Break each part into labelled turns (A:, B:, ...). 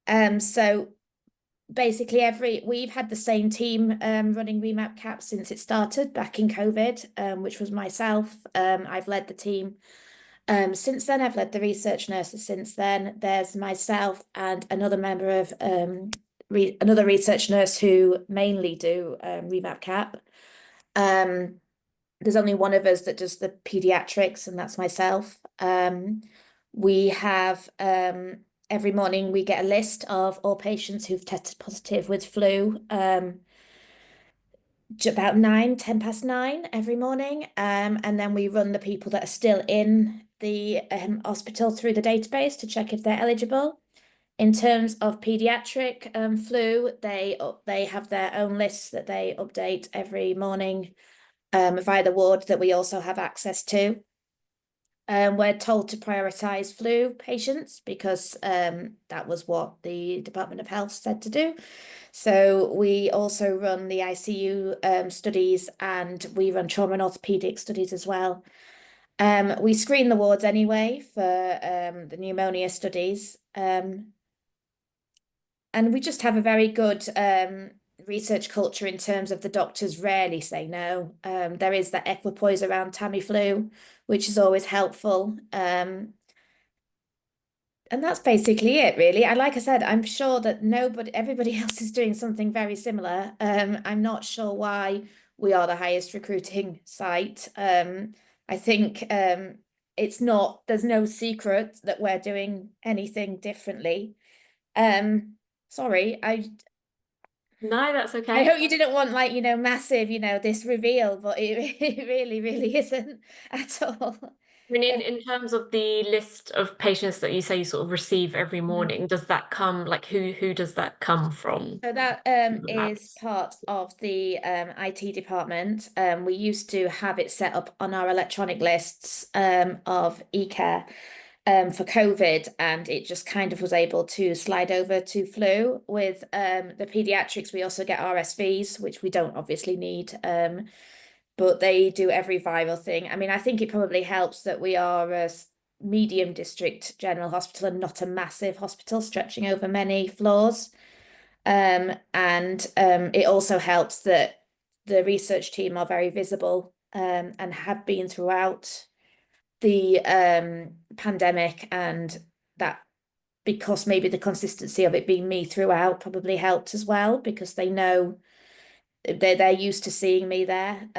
A: Um, so basically we've had the same team running REMAP-CAP since it started back in COVID, which was myself. I've led the team since then. I've led the research nurses since then. There's myself and another member of another research nurse who mainly do REMAP-CAP. There's only one of us that does the pediatrics, and that's myself. We have every morning we get a list of all patients who've tested positive with flu. About 9, 9:10 every morning. And then we run the people that are still in the hospital through the database to check if they're eligible. In terms of pediatric flu, they have their own lists that they update every morning via the ward that we also have access to. We're told to prioritise flu patients because that was what the Department of Health said to do. So we also run the ICU studies, and we run trauma and orthopedic studies as well. We screen the wards anyway for the pneumonia studies. And we just have a very good research culture in terms of the doctors rarely say no. There is that equipoise around Tamiflu, which is always helpful. And that's basically it, really. And like I said, I'm sure that everybody else is doing something very similar. I'm not sure why we are the highest recruiting site. I think there's no secret that we're doing anything differently. Sorry,
B: No, that's
A: I
B: okay.
A: hope you didn't want like, massive, this reveal, but it really, really isn't at all.
B: I mean,
A: Uh,
B: in terms of the list of patients that you say you sort of receive every
A: mhm.
B: morning, does that come like who does that come from?
A: So that
B: The
A: is
B: maps.
A: part of the IT department. We used to have it set up on our electronic lists of eCare for COVID, and it just kind of was able to slide over to flu. With the pediatrics, we also get RSVs, which we don't obviously need, but they do every viral thing. I mean, I think it probably helps that we are a medium district general hospital and not a massive hospital stretching over many floors. And it also helps that the research team are very visible and have been throughout the pandemic, and that because maybe the consistency of it being me throughout probably helped as well because they know they're used to seeing me there.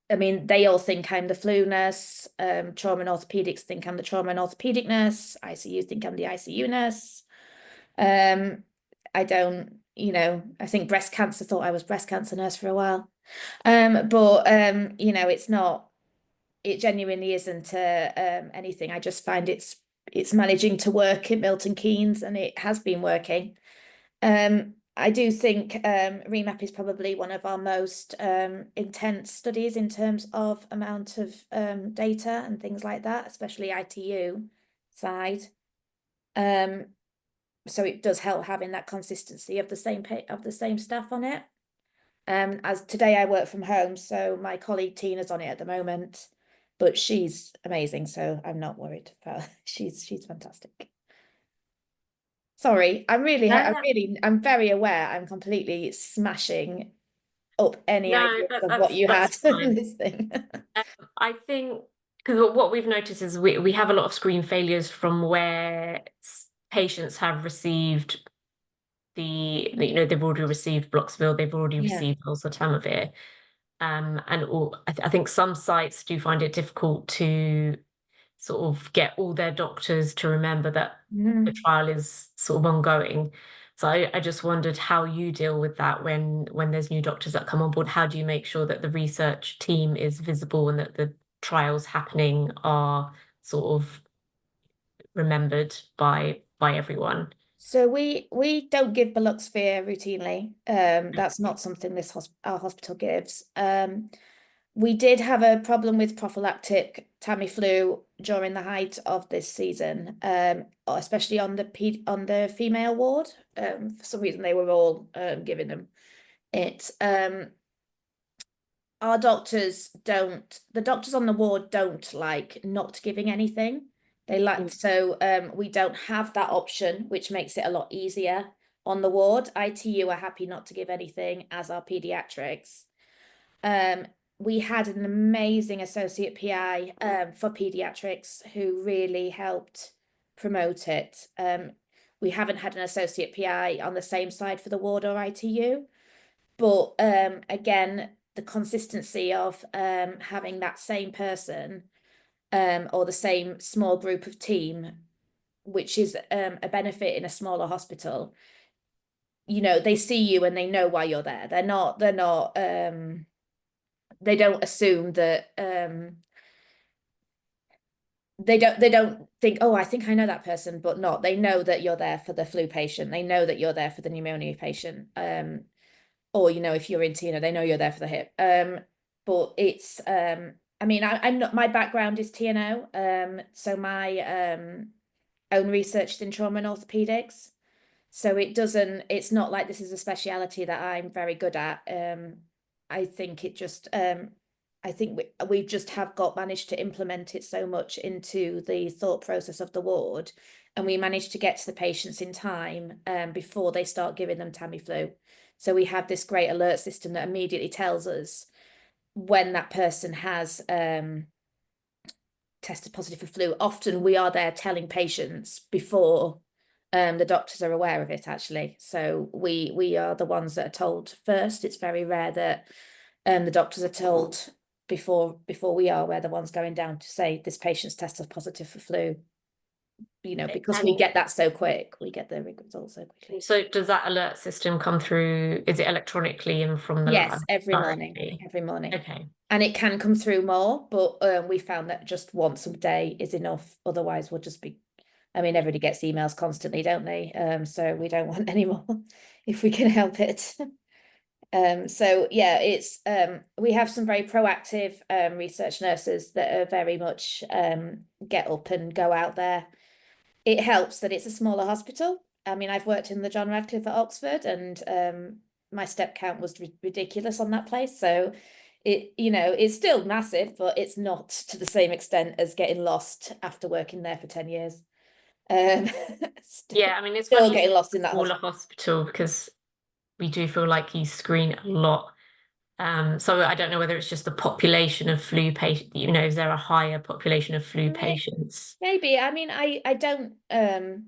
A: I mean, they all think I'm the flu nurse. Trauma and orthopedics think I'm the trauma and orthopedic nurse. ICU think I'm the ICU nurse. Um, I don't, I think breast cancer thought I was breast cancer nurse for a while. But it genuinely isn't anything. I just find it's managing to work at Milton Keynes, and it has been working. I do think REMAP is probably one of our most intense studies in terms of amount of data and things like that, especially ITU side. Um, so it does help having that consistency of the same staff on it. As today I work from home, so my colleague Tina's on it at the moment, but she's amazing, so I'm not worried about her. She's fantastic. Sorry,
B: No, that,
A: I'm very aware I'm completely smashing up any
B: no,
A: ideas
B: that,
A: of what
B: that's
A: you had
B: that's
A: in
B: fine.
A: this thing.
B: Um, I think because what we've noticed is we have a lot of screen failures from where patients have received they've already received Bloxville, they've already
A: Yeah.
B: received oseltamivir. And I think some sites do find it difficult to sort of get all their doctors to remember that the
A: Mhm.
B: trial is sort of ongoing. So I just wondered how you deal with that when there's new doctors that come on board. How do you make sure that the research team is visible and that the trials happening are sort of remembered by everyone?
A: So we don't give Biloxivir routinely. That's not something our hospital gives. We did have a problem with prophylactic Tamiflu during the height of this season, especially on the female ward. For some reason, they were all giving them it. The doctors on the ward don't like not giving anything. They like so we don't have that option, which makes it a lot easier on the ward. ITU are happy not to give anything, as are pediatrics. Um, we had an amazing associate PI for pediatrics who really helped promote it. We haven't had an associate PI on the same side for the ward or ITU, but again, the consistency of having that same person or the same small group of team, which is a benefit in a smaller hospital. You know, they see you and they know why you're there. They don't assume that they don't think, oh, I think I know that person, but not. They know that you're there for the flu patient. They know that you're there for the pneumonia patient. Or you know, if you're in TNO, they know you're there for the hip. But it's I mean, I'm not, my background is TNO. So my own research is in trauma and orthopedics. So it's not like this is a speciality that I'm very good at. I think it just, I think we just have managed to implement it so much into the thought process of the ward, and we managed to get to the patients in time before they start giving them Tamiflu. So we have this great alert system that immediately tells us when that person has tested positive for flu. Often we are there telling patients before the doctors are aware of it, actually. So we are the ones that are told first. It's very rare that the doctors are told before we are. We're the ones going down to say this patient's tested positive for flu. You know, because we
B: And
A: get that so quick, we get the results so quickly.
B: so does that alert system come through, is it electronically and from the lab
A: Yes, every morning,
B: directly?
A: every morning.
B: Okay.
A: And it can come through more, but we found that just once a day is enough. Otherwise, we'll just be, I mean, everybody gets emails constantly, don't they? So we don't want any more if we can help it. So yeah, it's we have some very proactive research nurses that are very much get up and go out there. It helps that it's a smaller hospital. I mean, I've worked in the John Radcliffe at Oxford, and my step count was ridiculous on that place. So it, you know, it's still massive, but it's not to the same extent as getting lost after working there for 10 years. Um,
B: Yeah, I mean, it's
A: still
B: funny you
A: getting
B: say
A: lost in that
B: smaller
A: hospital.
B: hospital because we do feel like you screen a lot. So I don't know whether it's just the population of flu patient, is there a higher population of flu patients?
A: Maybe. I mean, I don't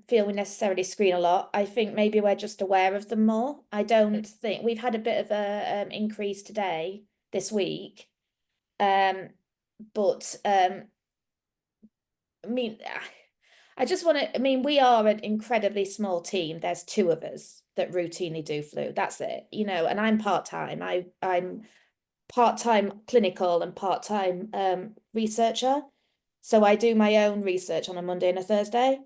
A: feel we necessarily screen a lot. I think maybe we're just aware of them more. I don't think we've had a bit of a increase today, this week. Um, but I mean, I just want to, I mean, we are an incredibly small team. There's two of us that routinely do flu. That's it, you know, and I'm part-time. I'm part-time clinical and part-time researcher. So I do my own research on a Monday and a Thursday.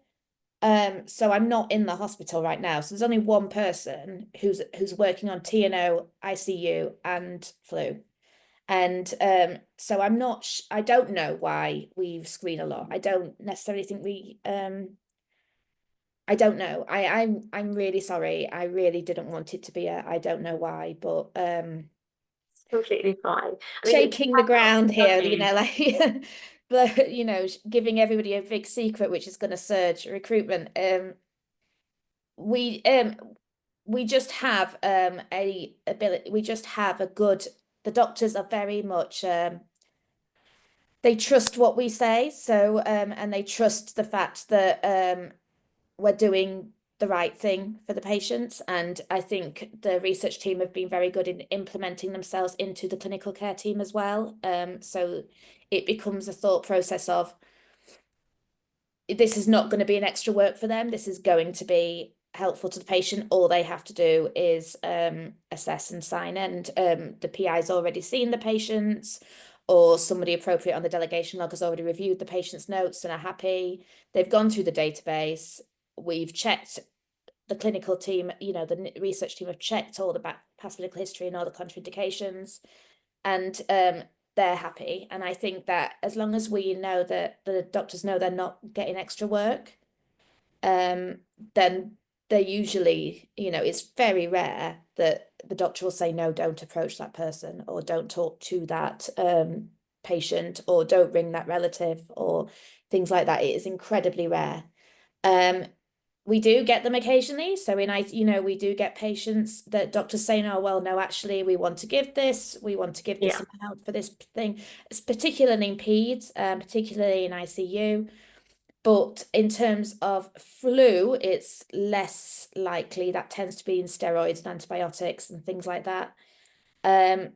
A: So I'm not in the hospital right now. So there's only one person who's working on TNO, ICU, and flu. And so I'm not I don't know why we screen a lot. I don't necessarily think we I don't know. I'm really sorry. I really didn't want it to be a I don't know why, but
B: It's completely fine. I mean, you
A: shaking the
B: have got
A: ground here, you
B: studies.
A: know, like but you know, giving everybody a big secret which is going to surge recruitment. We um we just have a ability, we just have a good, the doctors are very much they trust what we say, so and they trust the fact that we're doing the right thing for the patients. And I think the research team have been very good in implementing themselves into the clinical care team as well. So it becomes a thought process of this is not going to be an extra work for them. This is going to be helpful to the patient. All they have to do is assess and sign. And the PI's already seen the patients, or somebody appropriate on the delegation log has already reviewed the patient's notes and are happy. They've gone through the database. We've checked the clinical team, you know, the research team have checked all the past medical history and all the contraindications, and they're happy. And I think that as long as we know that the doctors know they're not getting extra work, then they're usually, you know, it's very rare that the doctor will say, no, don't approach that person or don't talk to that patient or don't ring that relative or things like that. It is incredibly rare. Um, we do get them occasionally. So we do get patients that doctors saying, oh, well, no, actually, we want to give this. We want to give this
B: Yeah.
A: amount for this thing. It's particularly in peds, particularly in ICU. But in terms of flu, it's less likely. That tends to be in steroids and antibiotics and things like that. Um,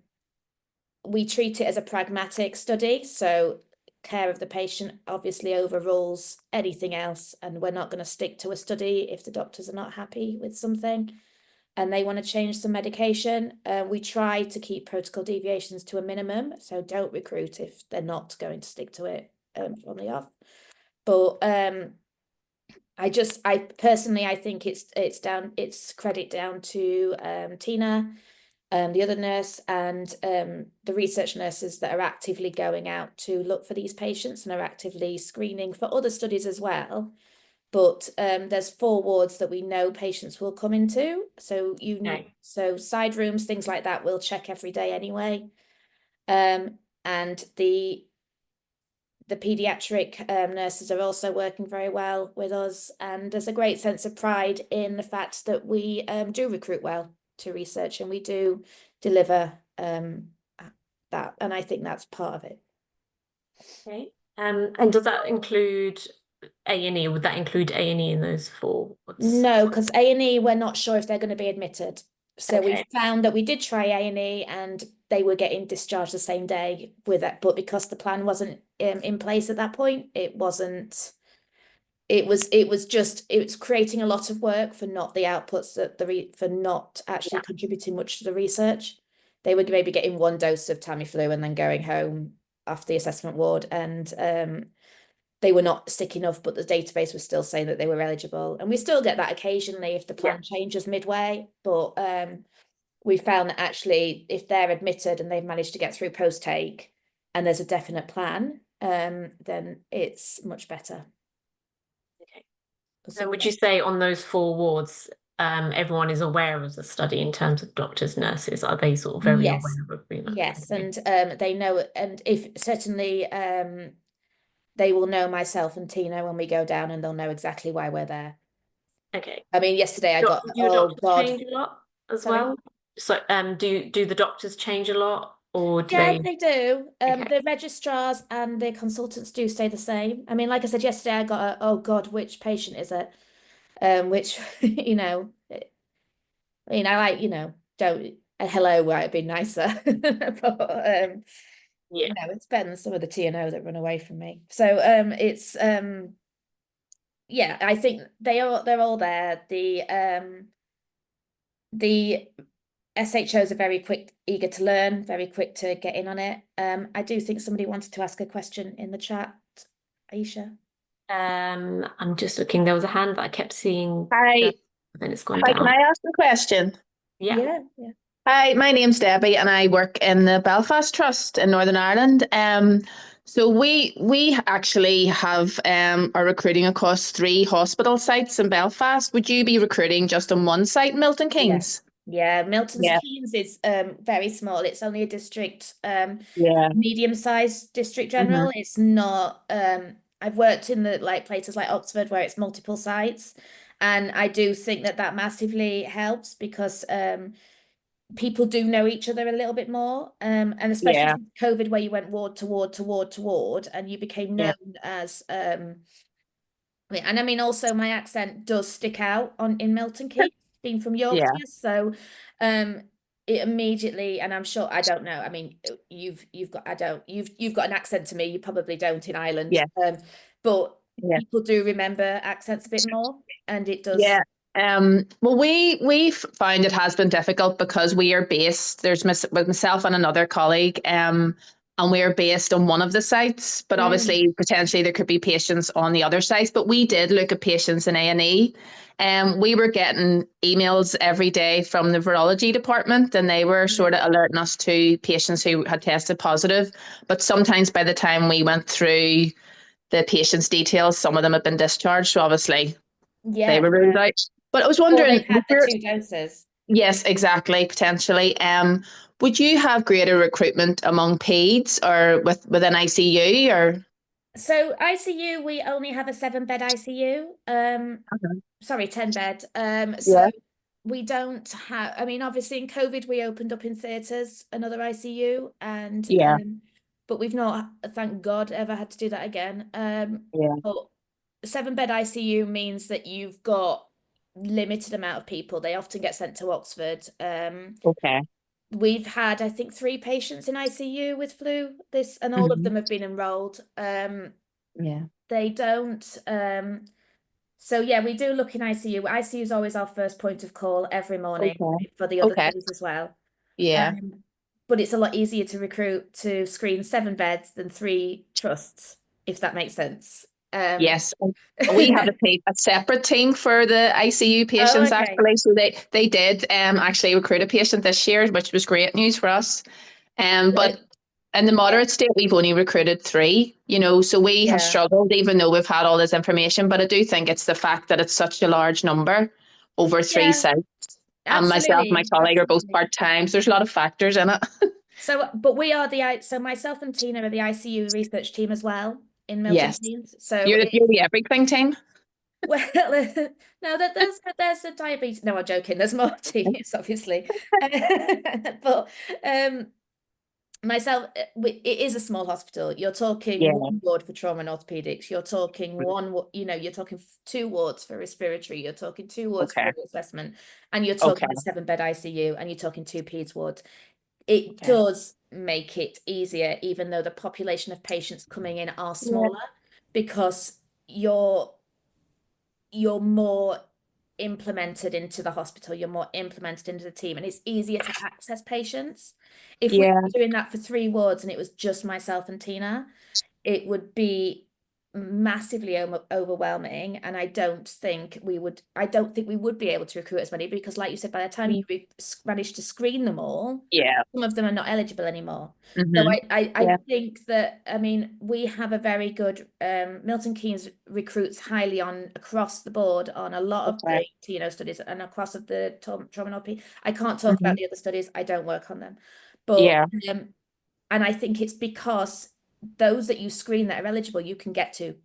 A: we treat it as a pragmatic study. So care of the patient obviously overrules anything else. And we're not going to stick to a study if the doctors are not happy with something and they want to change some medication. We try to keep protocol deviations to a minimum. So don't recruit if they're not going to stick to it from the off. But I personally, I think it's credit down to Tina, the other nurse, and the research nurses that are actively going out to look for these patients and are actively screening for other studies as well. But there's 4 wards that we know patients will come into.
B: Okay.
A: So side rooms, things like that, we'll check every day anyway. And the pediatric nurses are also working very well with us, and there's a great sense of pride in the fact that we do recruit well to research and we do deliver that, and I think that's part of it.
B: Okay. And does that include A&E? Would that include A&E in those 4 wards?
A: No, because A&E, we're not sure if they're going to be admitted. So we
B: Okay.
A: found that we did try A&E and they were getting discharged the same day with it, but because the plan wasn't in place at that point, it was creating a lot of work for not the outputs that for not actually
B: Yeah.
A: contributing much to the research. They were maybe getting 1 dose of Tamiflu and then going home after the assessment ward, and they were not sick enough, but the database was still saying that they were eligible. And we still get that occasionally if the
B: Yeah.
A: plan changes midway, but we found that actually if they're admitted and they've managed to get through post take and there's a definite plan, then it's much better.
B: Okay.
A: Because
B: So would you say on those 4 wards, everyone is aware of the study in terms of doctors, nurses? Are they sort of very
A: yes,
B: aware of REMAP?
A: yes,
B: Okay.
A: and they know, and if certainly they will know myself and Tina when we go down, and they'll know exactly why we're there.
B: Okay.
A: I mean, yesterday I got,
B: Do
A: oh
B: doctors
A: God,
B: change a lot as
A: sorry.
B: well? So, do the doctors change a lot, or do
A: Yeah,
B: they?
A: they do.
B: Okay.
A: The registrars and the consultants do stay the same. I mean, like I said yesterday, I got a, oh God, which patient is it? Which, like, don't, a hello might have been nicer. But,
B: Yeah.
A: it's better than some of the TNO that run away from me. So, it's, yeah, I think they're all there. The SHOs are very quick, eager to learn, very quick to get in on it. I do think somebody wanted to ask a question in the chat, Aisha.
B: I'm just looking. There was a hand that I kept seeing,
C: Hi,
B: then it's gone
C: hi, can
B: down.
C: I ask a question?
B: Yeah.
A: Yeah, yeah.
C: Hi, my name's Debbie and I work in the Belfast Trust in Northern Ireland. So we actually have are recruiting across 3 hospital sites in Belfast. Would you be recruiting just on one site, Milton
A: Yeah.
C: Keynes?
A: Yeah, Milton
C: Yeah,
A: Keynes is very small. It's only a district,
C: yeah.
A: medium-sized district
C: Hmm.
A: general. It's not I've worked in the like places like Oxford where it's multiple sites, and I do think that that massively helps because people do know each other a little bit more. And especially
C: Yeah,
A: since COVID where you went ward to ward to ward to ward and you became
C: yeah,
A: known as and I mean also my accent does stick out on in Milton Keynes, being from
C: yeah,
A: Yorkshire. So it immediately, and I'm sure I don't know. I mean, you've got I don't you've got an accent to me. You probably don't in Ireland.
C: yeah,
A: But
C: yeah.
A: people do remember accents a bit more, and it does.
C: Yeah. Well, we find it has been difficult because we are based. With myself and another colleague, and we are based on one of the sites. But
A: Mm,
C: obviously, potentially there could be patients on the other sites. But we did look at patients in A&E. We were getting emails every day from the virology department, and they were
A: yeah.
C: sort of alerting us to patients who had tested positive. But sometimes by the time we went through the patient's details, some of them had been discharged. So obviously they
A: Yeah,
C: were ruled
A: yeah.
C: out. But I was
A: Or
C: wondering,
A: they've had the 2 doses.
C: Yes, exactly, potentially. Would you have greater recruitment among peds or within ICU or?
A: So ICU, we only have a 7-bed ICU.
C: Okay.
A: Sorry, 10-bed. So
C: Yeah.
A: we don't have, I mean, obviously in COVID we opened up in theatres another ICU, and
C: Yeah.
A: but we've not, thank God, ever had to do that again.
C: Yeah.
A: But 7-bed ICU means that you've got limited amount of people. They often get sent to Oxford.
C: Okay.
A: We've had, I think, 3 patients in ICU with flu this, and all of
C: Hmm.
A: them have been enrolled.
C: Yeah.
A: They don't. So yeah, we do look in ICU. ICU is always our first point of call every morning
C: Okay.
A: for the other
C: Okay.
A: things as well.
C: Yeah.
A: But it's a lot easier to recruit to screen 7 beds than 3 trusts, if that makes sense. Um,
C: Yes. We have a separate team for the ICU
A: oh,
C: patients
A: okay.
C: actually. So they did actually recruit a patient this year, which was great news for us. But in the
A: Yeah,
C: moderate state, we've only recruited 3, so we have
A: yeah,
C: struggled, even though we've had all this information. But I do think it's the fact that it's such a large number over 3
A: yeah,
C: sites. And myself and my
A: absolutely,
C: colleague are both
A: absolutely.
C: part-time. So there's a lot of factors in it.
A: So, but we are so myself and Tina are the ICU research team as well in Milton
C: Yes.
A: Keynes. So
C: You're
A: it's
C: the everything team.
A: well, no, that there's a diabetes. No, I'm joking. There's more teams, obviously, but myself, it is a small hospital. You're talking
C: Yeah.
A: 1 ward for trauma and orthopedics. You're talking you're talking 2 wards for respiratory. You're talking 2 wards for
C: Okay.
A: assessment, and you're
C: Okay.
A: talking a 7-bed ICU, and you're talking 2 peds wards. It
C: Okay.
A: does make it easier, even though the population of patients coming in are
C: Yeah.
A: smaller, because you're more implemented into the hospital, you're more implemented into the team, and it's easier to access patients. If we
C: Yeah.
A: were doing that for 3 wards and it was just myself and Tina, it would be massively overwhelming, and I don't think we would be able to recruit as many, because like you said, by the time you manage to screen them all,
C: Yeah.
A: some of them are not eligible anymore. So
C: Hmm.
A: I
C: Yeah.
A: think that, I mean, we have a very good, Milton Keynes recruits highly on across the board on a lot of
C: Okay.
A: the TNO studies and across of the trauma and OP. I can't talk about
C: Hmm.
A: the other studies, I don't work on them. But
C: Yeah.
A: and I think it's because those that you screen that are eligible, you can get to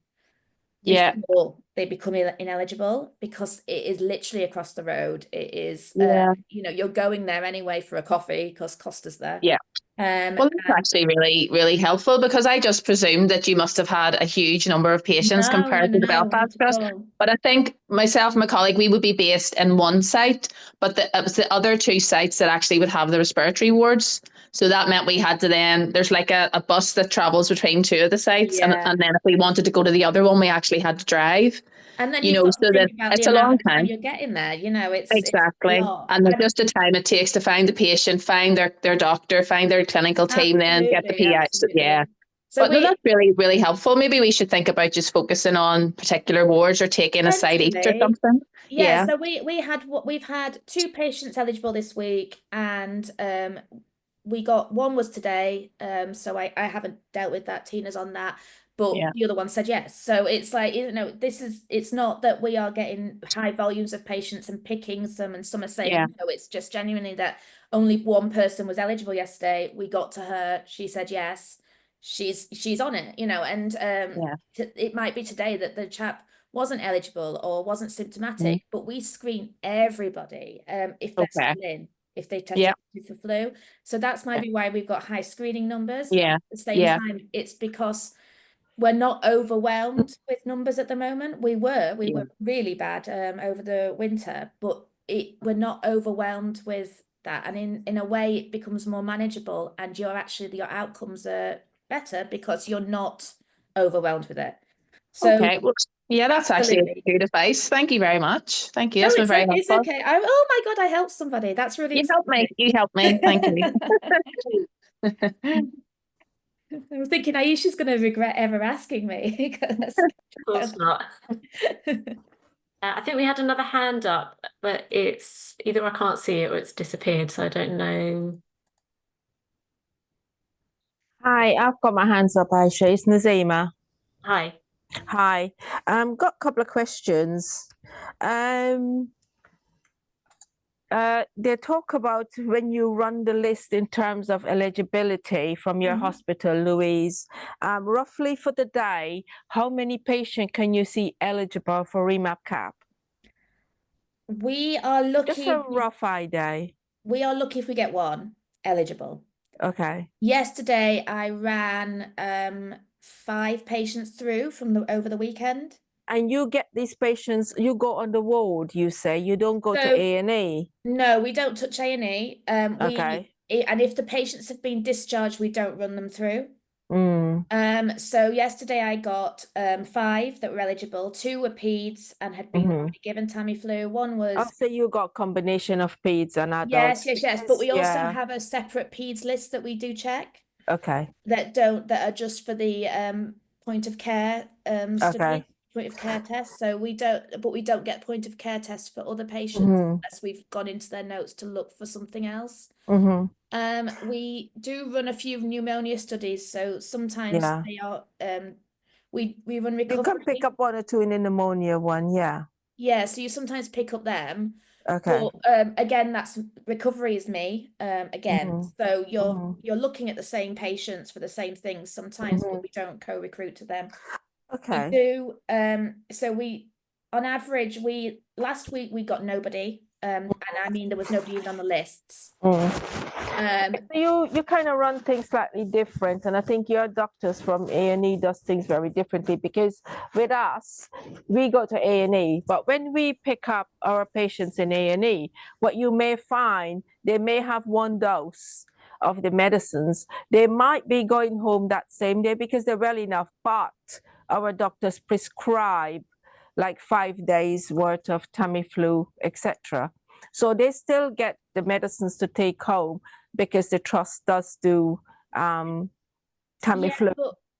C: Yeah.
A: before they become ineligible, because it is literally across the road. It is,
C: Yeah.
A: you're going there anyway for a coffee because Costa's there.
C: Yeah. Well, that's
A: And
C: actually really, really helpful because I just presumed that you must have had a huge number of patients
A: no, no,
C: compared
A: no,
C: to the
A: no,
C: Belfast
A: not at
C: Trust.
A: all.
C: But I think myself and my colleague, we would be based in one site, but it was the other 2 sites that actually would have the respiratory wards. So that meant we had to there's like a bus that travels between 2 of the sites.
A: Yeah.
C: And then if we wanted to go to the other one, we actually had to drive,
A: And then you've got to
C: so that
A: think about the
C: it's a
A: amount
C: long
A: of time
C: time.
A: you're getting there. It's a
C: Exactly.
A: lot.
C: And
A: And
C: just the time it takes to find the patient, find their doctor, find their clinical team, then get the
A: absolutely,
C: PI. So, yeah.
A: absolutely. So
C: But no,
A: we
C: that's really, really helpful. Maybe we should think about just focusing on particular wards or taking a site each or
A: potentially,
C: something.
A: yeah.
C: Yeah.
A: So we've had 2 patients eligible this week, and we got one was today. So I haven't dealt with that. Tina's on that, but
C: Yeah.
A: the other one said yes. So it's like, it's not that we are getting high volumes of patients and picking some, and some are
C: Yeah.
A: saying no. It's just genuinely that only one person was eligible yesterday. We got to her, she said yes. She's on it, and
C: Yeah.
A: it might be today that the chap wasn't eligible or wasn't
C: Mm.
A: symptomatic, but we screen everybody if they're
C: Okay.
A: still in, if they tested
C: Yeah.
A: positive for flu. So that's
C: Okay.
A: maybe why we've got high screening numbers.
C: Yeah.
A: At the same
C: Yeah.
A: time, it's because we're not overwhelmed with numbers at the moment. We were
C: Yeah.
A: really bad over the winter, but we're not overwhelmed with that. And in a way, it becomes more manageable, and your outcomes are better because you're not overwhelmed with it. So
C: Okay. Well, yeah, that's actually
A: absolutely.
C: good advice. Thank you very much. Thank you.
A: No,
C: That's been very
A: it's
C: helpful.
A: okay. Oh my God, I helped somebody. That's really
C: You helped me.
A: exciting.
C: You helped me. Thank you.
A: I was thinking Aisha's going to regret ever asking me.
B: Of course not. I think we had another hand up, but it's either I can't see it or it's disappeared, so I don't know.
D: Hi, I've got my hands up, Aisha. It's Nazima.
B: Hi.
D: they talk about when you run the list in terms of eligibility from your hospital, Louise, roughly for the day, how many patients can you see eligible for REMAP-CAP?
A: We are lucky.
D: Just a rough idea.
A: We are lucky if we get one eligible.
D: Okay.
A: Yesterday, I ran 5 patients through from over the weekend.
D: And you get these patients, you go on the ward, you say, you don't go to A&E?
A: No, we don't touch A&E.
D: Okay.
A: And if the patients have been discharged, we don't run them through. So yesterday I got 5 that were eligible. 2 were peds and had been already given Tamiflu. One was...
D: Oh, so you got combination of peds and adults?
A: Yes. But we also have a separate peds list that we do check.
D: Okay.
A: That are just for the point of care studies, point of care tests. So we don't get point of care tests for other patients unless we've gone into their notes to look for something else. We do run a few pneumonia studies, so sometimes they are we run recovery.
D: You can pick up 1 or 2 in the pneumonia one,
A: yeah, so you sometimes pick up them.
D: Okay.
A: But again, that's recovery is me again. So you're looking at the same patients for the same things sometimes, but we don't co-recruit to them.
D: Okay.
A: We do so we on average last week we got nobody. And I mean there was nobody even on the lists.
D: You kind of run things slightly different, and I think your doctors from A&E does things very differently, because with us, we go to A&E, but when we pick up our patients in A&E, what you may find, they may have 1 dose of the medicines. They might be going home that same day because they're well enough, but our doctors prescribe like 5 days worth of Tamiflu, etc. So they still get the medicines to take home because the trust does do Tamiflu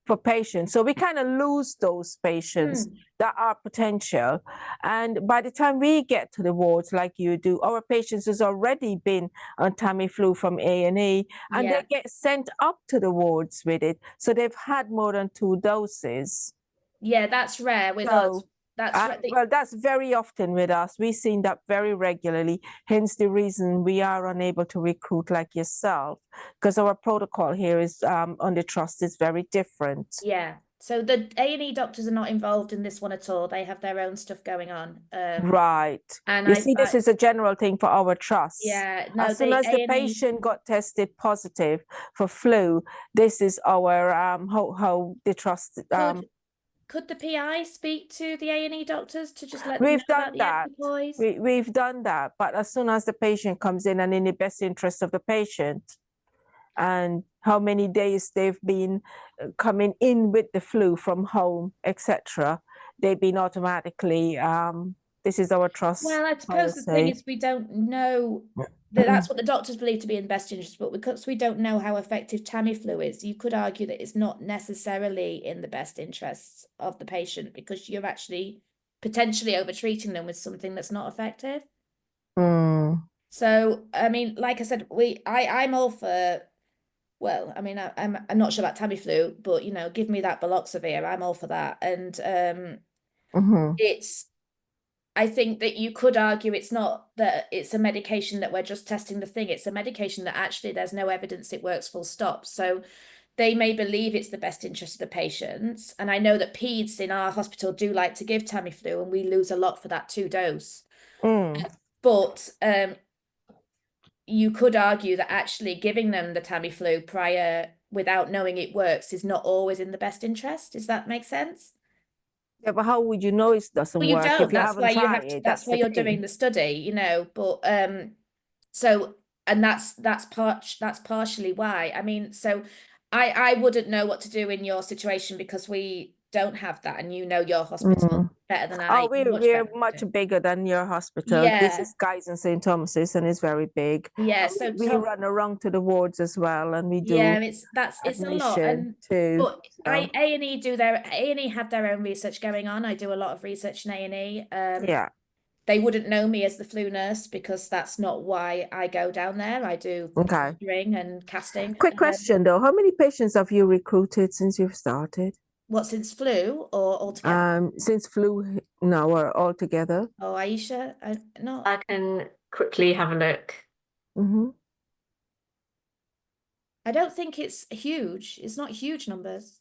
D: for patients. So we kind of lose those patients that are potential. And by the time we get to the wards like you do, our patients has already been on Tamiflu from A&E, and they get sent up to the wards with it. So they've had more than 2 doses.
A: Yeah, that's rare with us.
D: Well, that's very often with us. We've seen that very regularly, hence the reason we are unable to recruit like yourself, because our protocol here is on the trust is very different.
A: Yeah, so the A&E doctors are not involved in this one at all. They have their own stuff going on.
D: Right. And you see, this is a general thing for our trust.
A: Yeah, no,
D: as soon as the patient got tested positive for flu, this is our how the trust
A: Could the PI speak to the A&E doctors to just let them know about the equipoise?
D: We've done that, but as soon as the patient comes in and in the best interest of the patient, and how many days they've been coming in with the flu from home, etc., they've been automatically, this is our trust.
A: Well, I suppose the thing is we don't know that's what the doctors believe to be in the best interest, but because we don't know how effective Tamiflu is, you could argue that it's not necessarily in the best interests of the patient because you're actually potentially over-treating them with something that's not effective. So, I mean, like I said, I'm all for, well, I mean, I'm not sure about Tamiflu, but, you know, give me that Baloxavir, I'm all for that. And I think that you could argue it's not that it's a medication that we're just testing the thing. It's a medication that actually there's no evidence it works full stop. So they may believe it's the best interest of the patients. And I know that peds in our hospital do like to give Tamiflu, and we lose a lot for that 2 dose. But you could argue that actually giving them the Tamiflu prior without knowing it works is not always in the best interest. Does that make sense?
D: Yeah, but how would you know it doesn't work?
A: You don't.
D: If you haven't tried it?
A: That's why you're doing the study, you know. But so, and that's partially why. I mean, so I wouldn't know what to do in your situation because we don't have that, and you know your hospital better than I.
D: Oh, we're much bigger than your hospital.
A: Yeah.
D: This is Guy's and St. Thomas's, and it's very big.
A: Yeah, so
D: we run around to the wards as well, and we do.
A: Yeah, it's a lot. And
D: too.
A: But A&E have their own research going on. I do a lot of research in A&E.
D: Yeah.
A: They wouldn't know me as the flu nurse because that's not why I go down there. I do ring and casting.
D: Quick question though, how many patients have you recruited since you've started?
A: What, since flu or altogether?
D: Since flu, no, or altogether?
A: Oh, Aisha,
B: I can quickly have a look.
D: Mm-hmm.
A: I don't think it's huge. It's not huge numbers.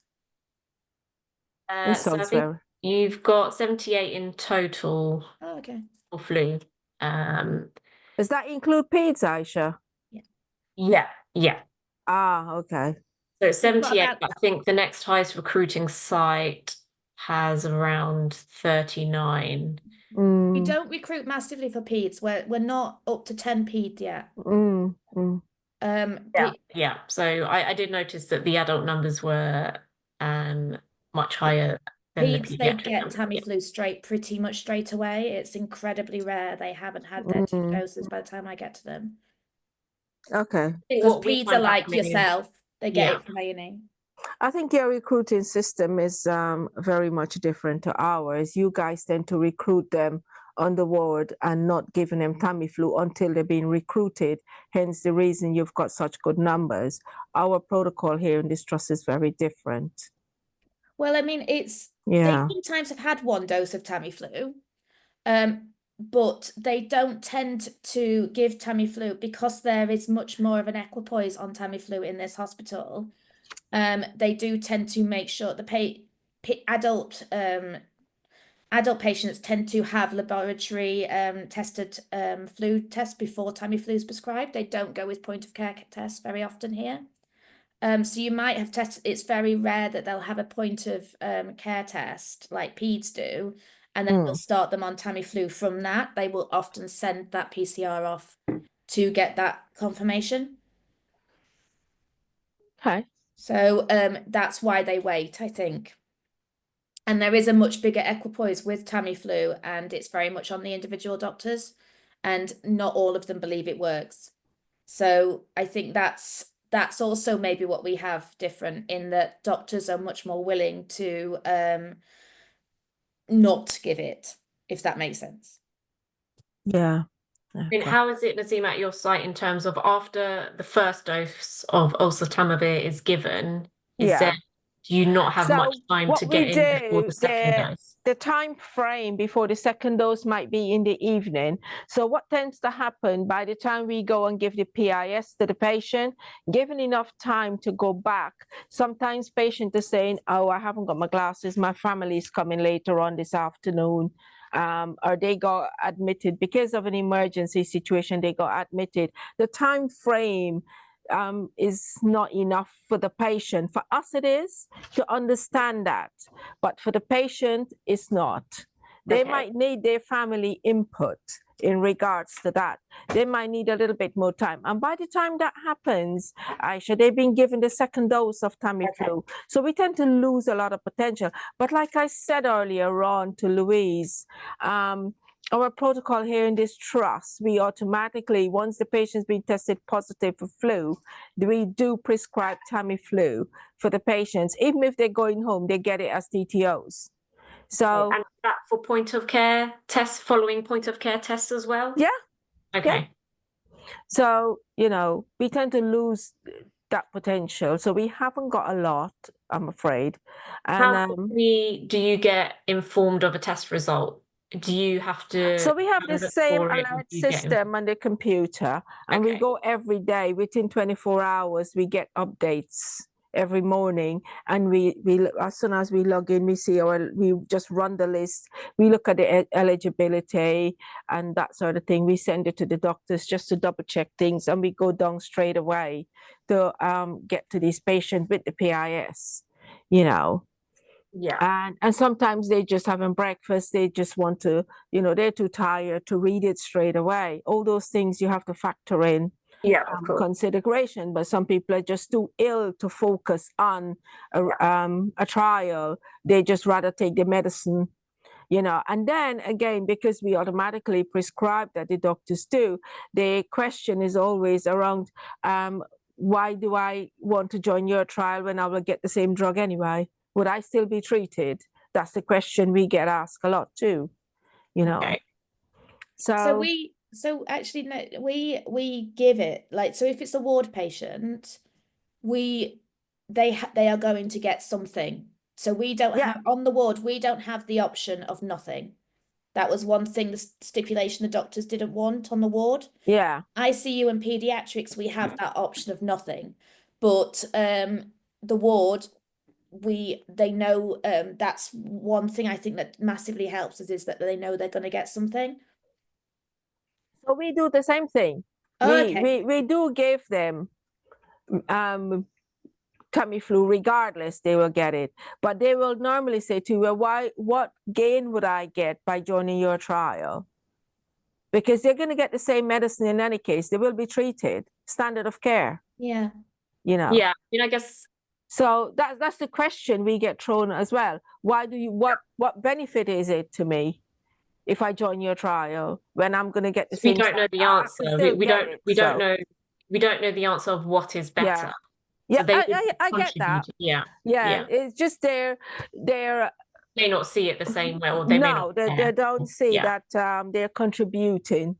D: It
B: So I
D: sounds
B: think
D: very.
B: you've got 78 in total
A: Oh, okay.
B: for flu.
D: Does that include peds, Aisha?
B: Yeah, yeah.
D: Ah, okay.
B: So it's
A: We've got
B: 78,
A: about,
B: but I think the next highest recruiting site has around 39.
A: we
D: Mm,
A: don't recruit massively for peds. We're not up to 10 ped yet.
D: mm, mm.
B: Yeah, yeah. So I did notice that the adult numbers were much higher than the
A: Peds, they
B: pediatric
A: get
B: numbers. Yeah.
A: Tamiflu pretty much straight away. It's incredibly rare they haven't had their 2
D: Mm.
A: doses by the time I get to them.
D: Okay.
B: I think
A: Because
B: what we
A: peds are
B: find
A: like
B: happening is,
A: yourself. They get
B: yeah,
A: it from A&E.
D: I think your recruiting system is very much different to ours. You guys tend to recruit them on the ward and not giving them Tamiflu until they're being recruited. Hence the reason you've got such good numbers. Our protocol here in this trust is very different.
A: Well, I mean, they
D: Yeah.
A: sometimes have had 1 dose of Tamiflu, but they don't tend to give Tamiflu because there is much more of an equipoise on Tamiflu in this hospital. They do tend to make sure the adult patients tend to have laboratory tested flu tests before Tamiflu is prescribed. They don't go with point of care tests very often here. So you might have tested, it's very rare that they'll have a point of care test like peds do, and then they'll start them on Tamiflu from that. They will often send that PCR off to get that confirmation.
D: Okay.
A: So that's why they wait, I think. And there is a much bigger equipoise with Tamiflu, and it's very much on the individual doctors, and not all of them believe it works. So I think that's also maybe what we have different in that doctors are much more willing to not give it, if that makes sense.
D: Yeah.
B: And
D: Okay.
B: how is it, Nazim, at your site in terms of after the first dose of oseltamivir is given,
D: Yeah.
B: do you not have much
D: So
B: time to
D: what we
B: get in before
D: do,
B: the second dose?
D: the time frame before the second dose might be in the evening. So what tends to happen by the time we go and give the PIS to the patient, given enough time to go back, sometimes patient is saying, oh, I haven't got my glasses, my family is coming later on this afternoon. Or they got admitted because of an emergency situation, they got admitted. The time frame is not enough for the patient. For us, it is to understand that, but for the patient, it's not. They
B: Okay.
D: might need their family input in regards to that. They might need a little bit more time. And by the time that happens, Aisha, they've been given the second dose of Tamiflu. So we tend to lose a lot of potential. But like I said earlier on to Louise, our protocol here in this trust, we automatically, once the patient's been tested positive for flu, we do prescribe Tamiflu for the patients. Even if they're going home, they get it as TTOs. So,
B: And that for point of care tests, following point of care tests as well?
D: yeah.
B: Okay.
D: So, we tend to lose that potential. So we haven't got a lot, I'm afraid. And
B: How quickly do you get informed of a test result? Do you have to
D: so we have the
B: look
D: same
B: for it, or
D: alert
B: do you get
D: system on the computer, and we
B: Okay.
D: go every day. Within 24 hours, we get updates every morning, and we as soon as we log in, we just run the list. We look at the eligibility and that sort of thing. We send it to the doctors just to double check things, and we go down straight away to get to these patients with the PIS.
B: Yeah.
D: And sometimes they just having breakfast, they just want to, they're too tired to read it straight away. All those things you have to factor in
B: Yeah, of course.
D: consideration, but some people are just too ill to focus on a trial. They just rather take the medicine, and then again, because we automatically prescribe that, the doctors do, the question is always around, why do I want to join your trial when I will get the same drug anyway? Would I still be treated? That's the question we get asked a lot too,
B: Okay.
A: So actually no, we give it like, so if it's a ward patient, they are going to get something. So we don't
D: Yeah.
A: have on the ward, we don't have the option of nothing. That was one thing, the stipulation the doctors didn't want on the ward.
D: Yeah.
A: ICU and pediatrics, we have that option of nothing. But the ward, they know that's one thing I think that massively helps us, is that they know they're going to get something.
D: So we do the same thing.
A: Oh, okay.
D: We do give them Tamiflu regardless, they will get it. But they will normally say to you, well, what gain would I get by joining your trial? Because they're going to get the same medicine in any case. They will be treated, standard of care.
A: Yeah.
D: You know.
B: Yeah, I mean, I guess.
D: So that's the question we get thrown as well. Why do you, what benefit is it to me if I join your trial when I'm going to get the same?
B: We don't know the answer. We don't know the answer of what is better.
D: Yeah,
B: so they
D: I get that.
B: Yeah.
D: It's just they're
B: may not see it the same way, or they may not care.
D: They don't see that they're contributing.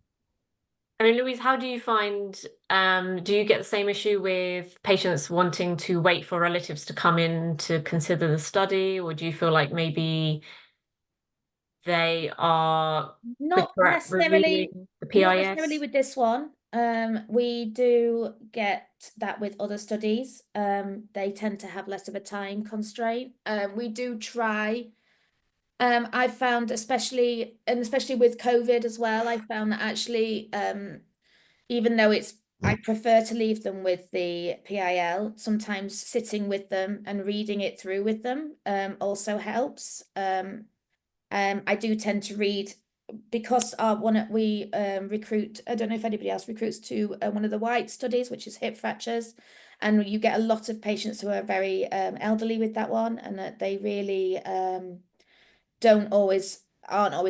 B: I mean, Louise, how do you find, do you get the same issue with patients wanting to wait for relatives to come in to consider the study, or do you feel like maybe they are
A: not necessarily
B: the PIS?
A: Not necessarily with this one. We do get that with other studies. They tend to have less of a time constraint. We do try. I've found especially with COVID as well, I found that actually, even though I prefer to leave them with the PIL, sometimes sitting with them and reading it through with them also helps. I do tend to read, because we recruit, I don't know if anybody else recruits to one of the white studies, which is hip fractures, and you get a lot of patients who are very elderly with that one, and that they really aren't always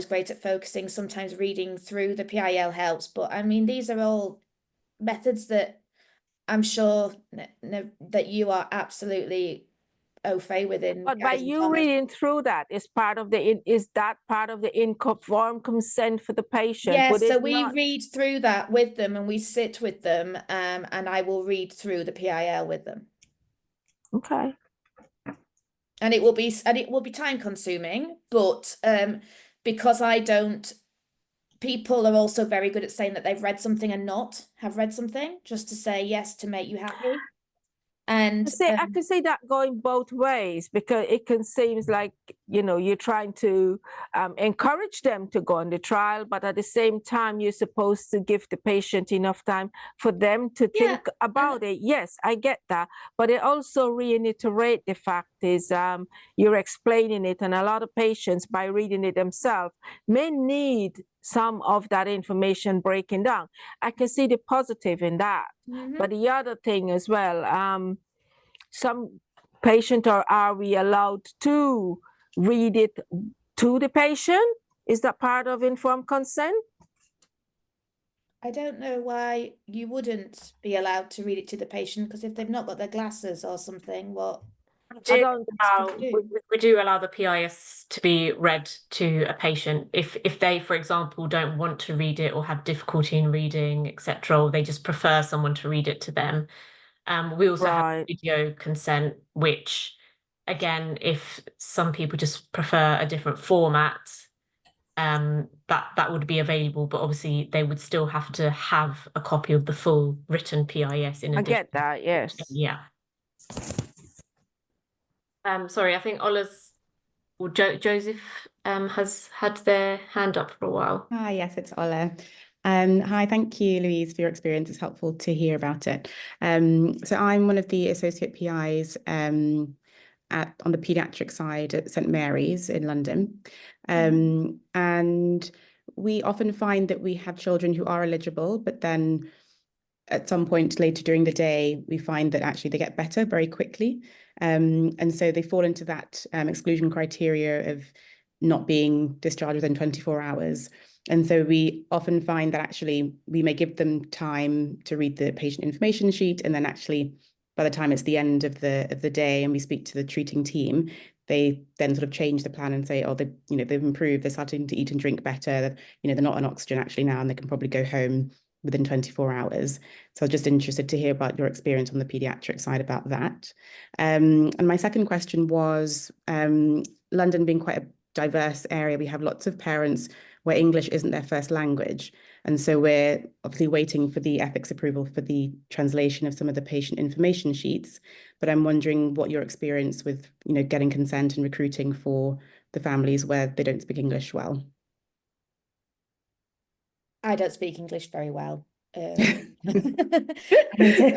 A: great at focusing. Sometimes reading through the PIL helps, but I mean, these are all methods that I'm sure that you are absolutely au fait within.
D: But by you reading through that, is that part of the informed consent for the patient?
A: Yes, so we read through that with them, and we sit with them, and I will read through the PIL with them.
D: Okay.
A: And it will be time consuming, but because people are also very good at saying that they've read something and not have read something, just to say yes to make you happy. And
D: I could say that going both ways, because it can seem like, you're trying to encourage them to go on the trial, but at the same time, you're supposed to give the patient enough time for them to think about it. Yes, I get that. But it also reiterate the fact is you're explaining it, and a lot of patients, by reading it themselves, may need some of that information breaking down. I can see the positive in that. But the other thing as well, some patient, or are we allowed to read it to the patient? Is that part of informed consent?
A: I don't know why you wouldn't be allowed to read it to the patient, because if they've not got their glasses or something, what?
B: We do allow the PIS to be read to a patient if they, for example, don't want to read it or have difficulty in reading, etc., or they just prefer someone to read it to them. We also have video consent, which, again, if some people just prefer a different format, that would be available, but obviously they would still have to have a copy of the full written PIS in addition.
D: I get that, yes.
B: Yeah. Sorry, I think Joseph has had their hand up for a while.
E: Hi, yes, it's Ola. Hi, thank you, Louise, for your experience. It's helpful to hear about it. So I'm one of the associate PIs on the paediatric side at St Mary's in London. And we often find that we have children who are eligible, but then at some point later during the day, we find that actually they get better very quickly. And so they fall into that exclusion criteria of not being discharged within 24 hours. And so we often find that actually we may give them time to read the patient information sheet, and then actually by the time it's the end of the day and we speak to the treating team, they then sort of change the plan and say, oh, they've improved, they're starting to eat and drink better, they're not on oxygen actually now, and they can probably go home within 24 hours. So I was just interested to hear about your experience on the paediatric side about that. And my second question was, London being quite a diverse area, we have lots of parents where English isn't their first language. And so we're obviously waiting for the ethics approval for the translation of some of the patient information sheets. But I'm wondering what your experience with, getting consent and recruiting for the families where they don't speak English well.
A: I don't speak English very well.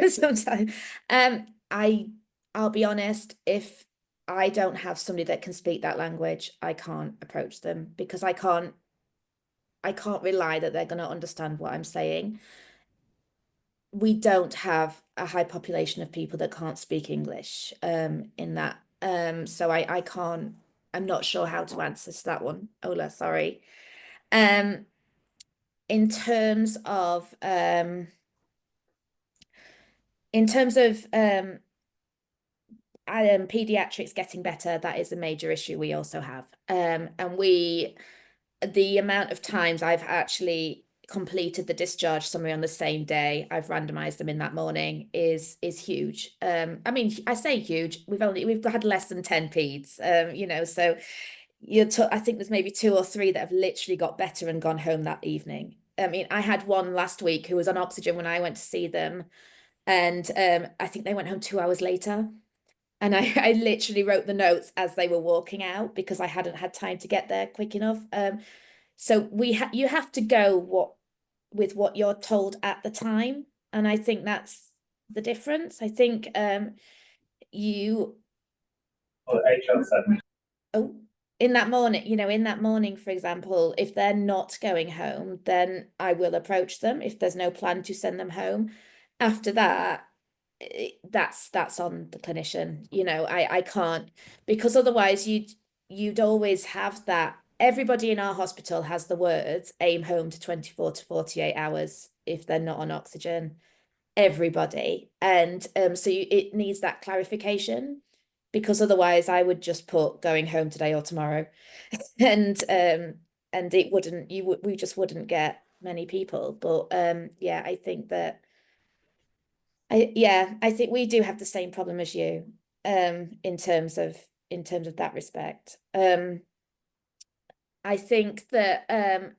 A: Sometimes, I'll be honest, if I don't have somebody that can speak that language, I can't approach them because I can't rely that they're going to understand what I'm saying. We don't have a high population of people that can't speak English in that. So I can't, I'm not sure how to answer that one, Ola, sorry. In terms of pediatrics getting better, that is a major issue we also have. And the amount of times I've actually completed the discharge summary on the same day, I've randomized them in that morning is huge. I mean, I say huge, we've had less than 10 peds, so I think there's maybe 2 or 3 that have literally got better and gone home that evening. I mean, I had one last week who was on oxygen when I went to see them, and I think they went home 2 hours later. And I literally wrote the notes as they were walking out because I hadn't had time to get there quick enough. So you have to go with what you're told at the time, and I think that's the difference. I think you. Oh, in that morning, for example, if they're not going home, then I will approach them if there's no plan to send them home. After that, that's on the clinician. I can't, because otherwise you'd always have that. Everybody in our hospital has the words aim home to 24 to 48 hours if they're not on oxygen. Everybody. And so it needs that clarification, because otherwise I would just put going home today or tomorrow. And it wouldn't, we just wouldn't get many people. But yeah, I think that I think we do have the same problem as you, in terms of that respect. I think that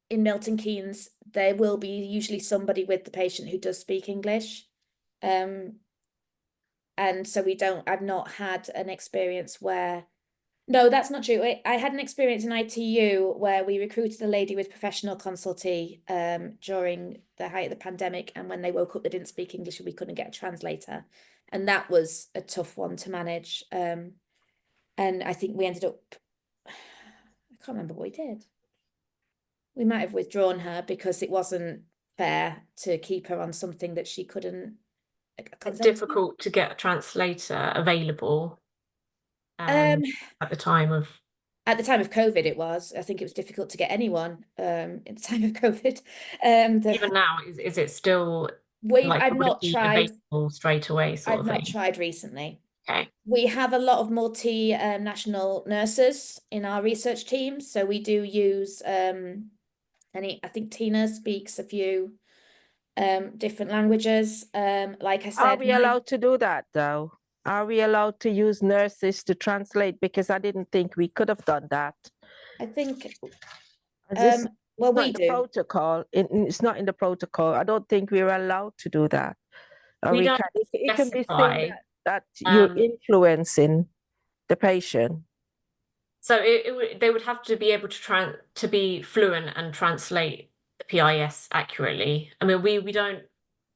A: in Milton Keynes there will be usually somebody with the patient who does speak English. And so I've not had an experience where, no, that's not true. I had an experience in ITU where we recruited a lady with professional consultee during the height of the pandemic, and when they woke up, they didn't speak English and we couldn't get a translator. And that was a tough one to manage. And I think we ended up, I can't remember what we did. We might have withdrawn her because it wasn't fair to keep her on something that she couldn't
B: It's difficult to get a translator available at the time of
A: COVID. It was, I think it was difficult to get anyone at the time of COVID.
B: Even now, is it still like
A: I've not tried
B: available straight away sort
A: I've
B: of
A: not
B: thing?
A: tried recently.
B: Okay.
A: We have a lot of multi-national nurses in our research team, so we do use I think Tina speaks a few different languages. Like I said,
D: are we allowed to do that though? Are we allowed to use nurses to translate? Because I didn't think we could have done that.
A: I think
D: well,
A: we do.
D: Protocol. It's not in the protocol. I don't think we're allowed to do that.
B: We don't
D: it can be
B: specify,
D: seen that you're influencing the patient.
B: So they would have to be able to be fluent and translate the PIS accurately. I mean, we don't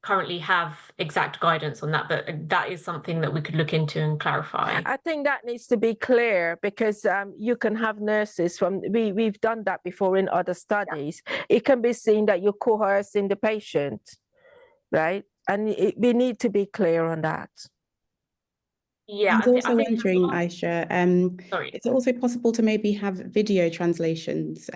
B: currently have exact guidance on that, but that is something that we could look into and clarify.
D: I think that needs to be clear, because you can have nurses we've done that before in other studies. Yeah. It can be seen that you're coercing the patient, right? And we need to be clear on that.
E: Yeah, I was also wondering, Aisha, is it also possible to maybe have video translations?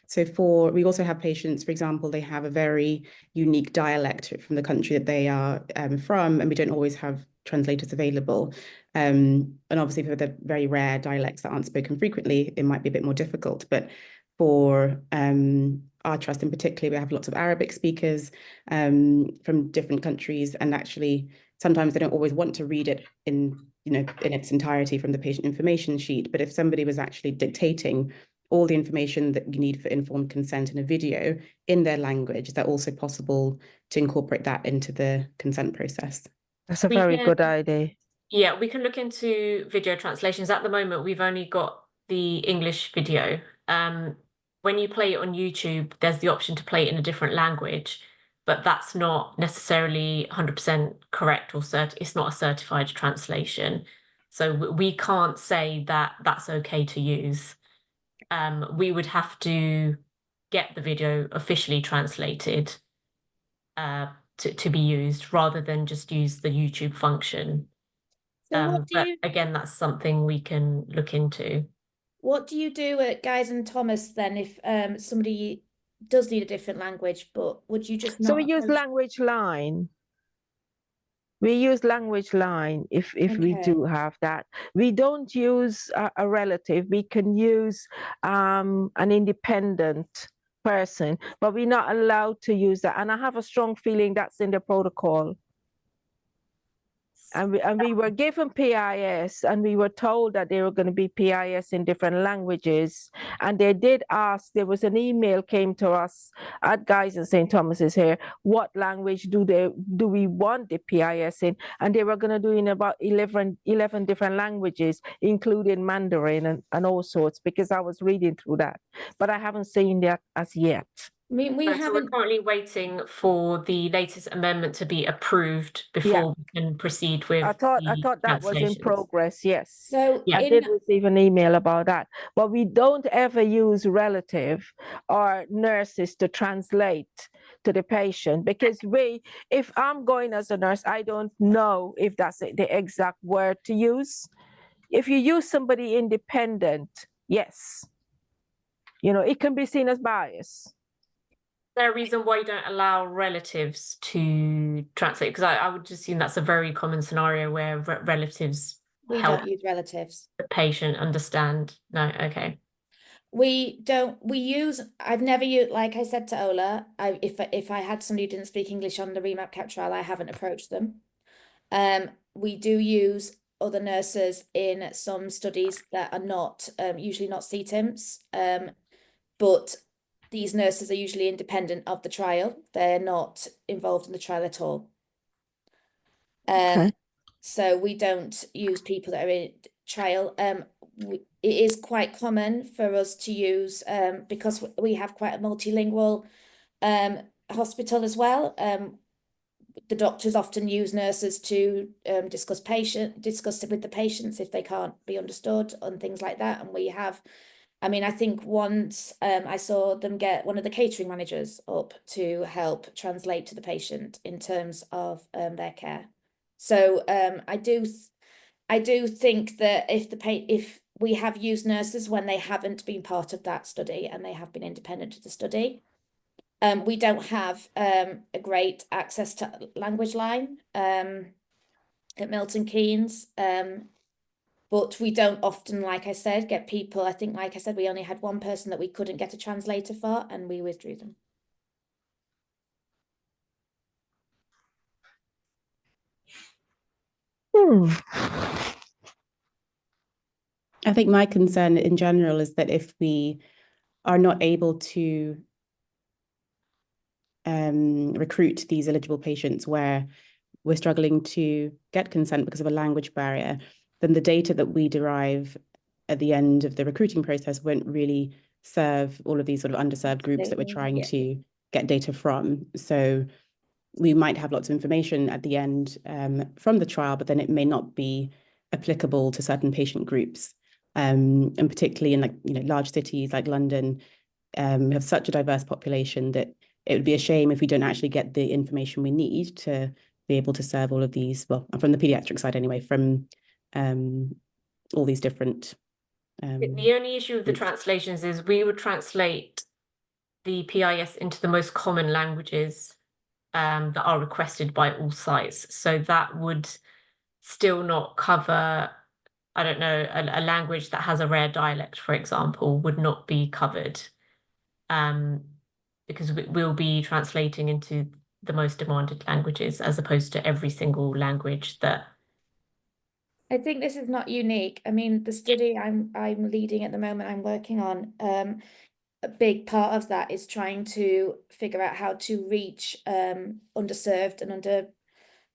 E: So we also have patients, for example, they have a very unique dialect from the country that they are from, and we don't always have translators available. And obviously for the very rare dialects that aren't spoken frequently, it might be a bit more difficult. But for our trust in particular, we have lots of Arabic speakers from different countries, and actually sometimes they don't always want to read it in its entirety from the patient information sheet. But if somebody was actually dictating all the information that you need for informed consent in a video in their language, is that also possible to incorporate that into the consent process?
D: That's a
B: We
D: very
B: can-
D: good idea.
B: Yeah, we can look into video translations. At the moment, we've only got the English video. When you play it on YouTube, there's the option to play it in a different language, but that's not necessarily 100% correct or it's not a certified translation. So we can't say that that's okay to use. We would have to get the video officially translated to be used rather than just use the YouTube function.
A: So what do
B: But
A: you
B: again, that's something we can look into.
A: do at Guys and Thomas then if somebody does need a different language, but would you just
D: So
A: not
D: we use
A: approach-
D: language line. We use language line if we
A: Okay.
D: do have that. We don't use a relative. We can use an independent person, but we're not allowed to use that. And I have a strong feeling that's in the protocol. And we were given PIS, and we were told that there were going to be PIS in different languages. And they did ask, there was an email came to us at Guy's and St. Thomas's here, what language do we want the PIS in? And they were going to do in about 11 different languages, including Mandarin and all sorts, because I was reading through that. But I haven't seen that as yet.
A: I mean, we
B: So we're
A: haven't
B: currently waiting for the latest amendment to be approved before we can proceed with
D: I thought
B: the
D: that was in
B: translations.
D: progress. Yes.
A: so
B: Yeah.
D: I
A: in
D: did receive an email about that, but we don't ever use relative or nurses to translate to the patient, because if I'm going as a nurse, I don't know if that's the exact word to use. If you use somebody independent, yes, it can be seen as bias.
B: Is there a reason why you don't allow relatives to translate? Because I would assume that's a very common scenario where relatives
A: we
B: help
A: don't use relatives.
B: the patient understand. No, okay.
A: I've never used, like I said to Ola, if I had somebody who didn't speak English on the REMAP-CAP trial, I haven't approached them. We do use other nurses in some studies that are not usually not CTIMS, but these nurses are usually independent of the trial. They're not involved in the trial at all.
D: Okay.
A: So we don't use people that are in trial. It is quite common for us to use because we have quite a multilingual hospital as well. The doctors often use nurses to discuss it with the patients if they can't be understood and things like that. And we have, I mean, I think once I saw them get one of the catering managers up to help translate to the patient in terms of their care. So I do think that if we have used nurses when they haven't been part of that study and they have been independent of the study, we don't have a great access to language line at Milton Keynes. But we don't often, like I said, get people. I think, like I said, we only had one person that we couldn't get a translator for, and we withdrew them.
E: I think my concern in general is that if we are not able to recruit these eligible patients where we're struggling to get consent because of a language barrier, then the data that we derive at the end of the recruiting process won't really serve all of these sort of underserved groups that we're trying to get data from. So we might have lots of information at the end from the trial, but then it may not be applicable to certain patient groups. And particularly in large cities like London, we have such a diverse population that it would be a shame if we don't actually get the information we need to be able to serve all of these, well, from the pediatric side anyway, from all these different
B: The only issue with the translations is we would translate the PIS into the most common languages that are requested by all sites. So that would still not cover, I don't know, a language that has a rare dialect, for example, would not be covered because we'll be translating into the most demanded languages as opposed to every single language that
A: I think this is not unique. I mean, the study I'm leading at the moment, I'm working on, a big part of that is trying to figure out how to reach underserved and under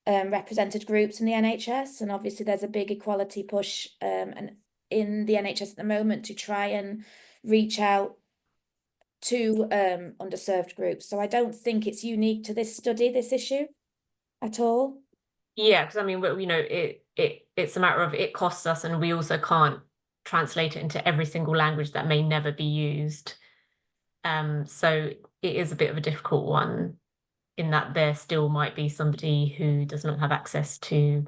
A: represented groups in the NHS. And obviously there's a big equality push and in the NHS at the moment to try and reach out to underserved groups. So I don't think it's unique to this study, this issue at all.
B: Yeah, because I mean, you know, it's a matter of it costs us, and we also can't translate it into every single language that may never be used. So it is a bit of a difficult one in that there still might be somebody who does not have access to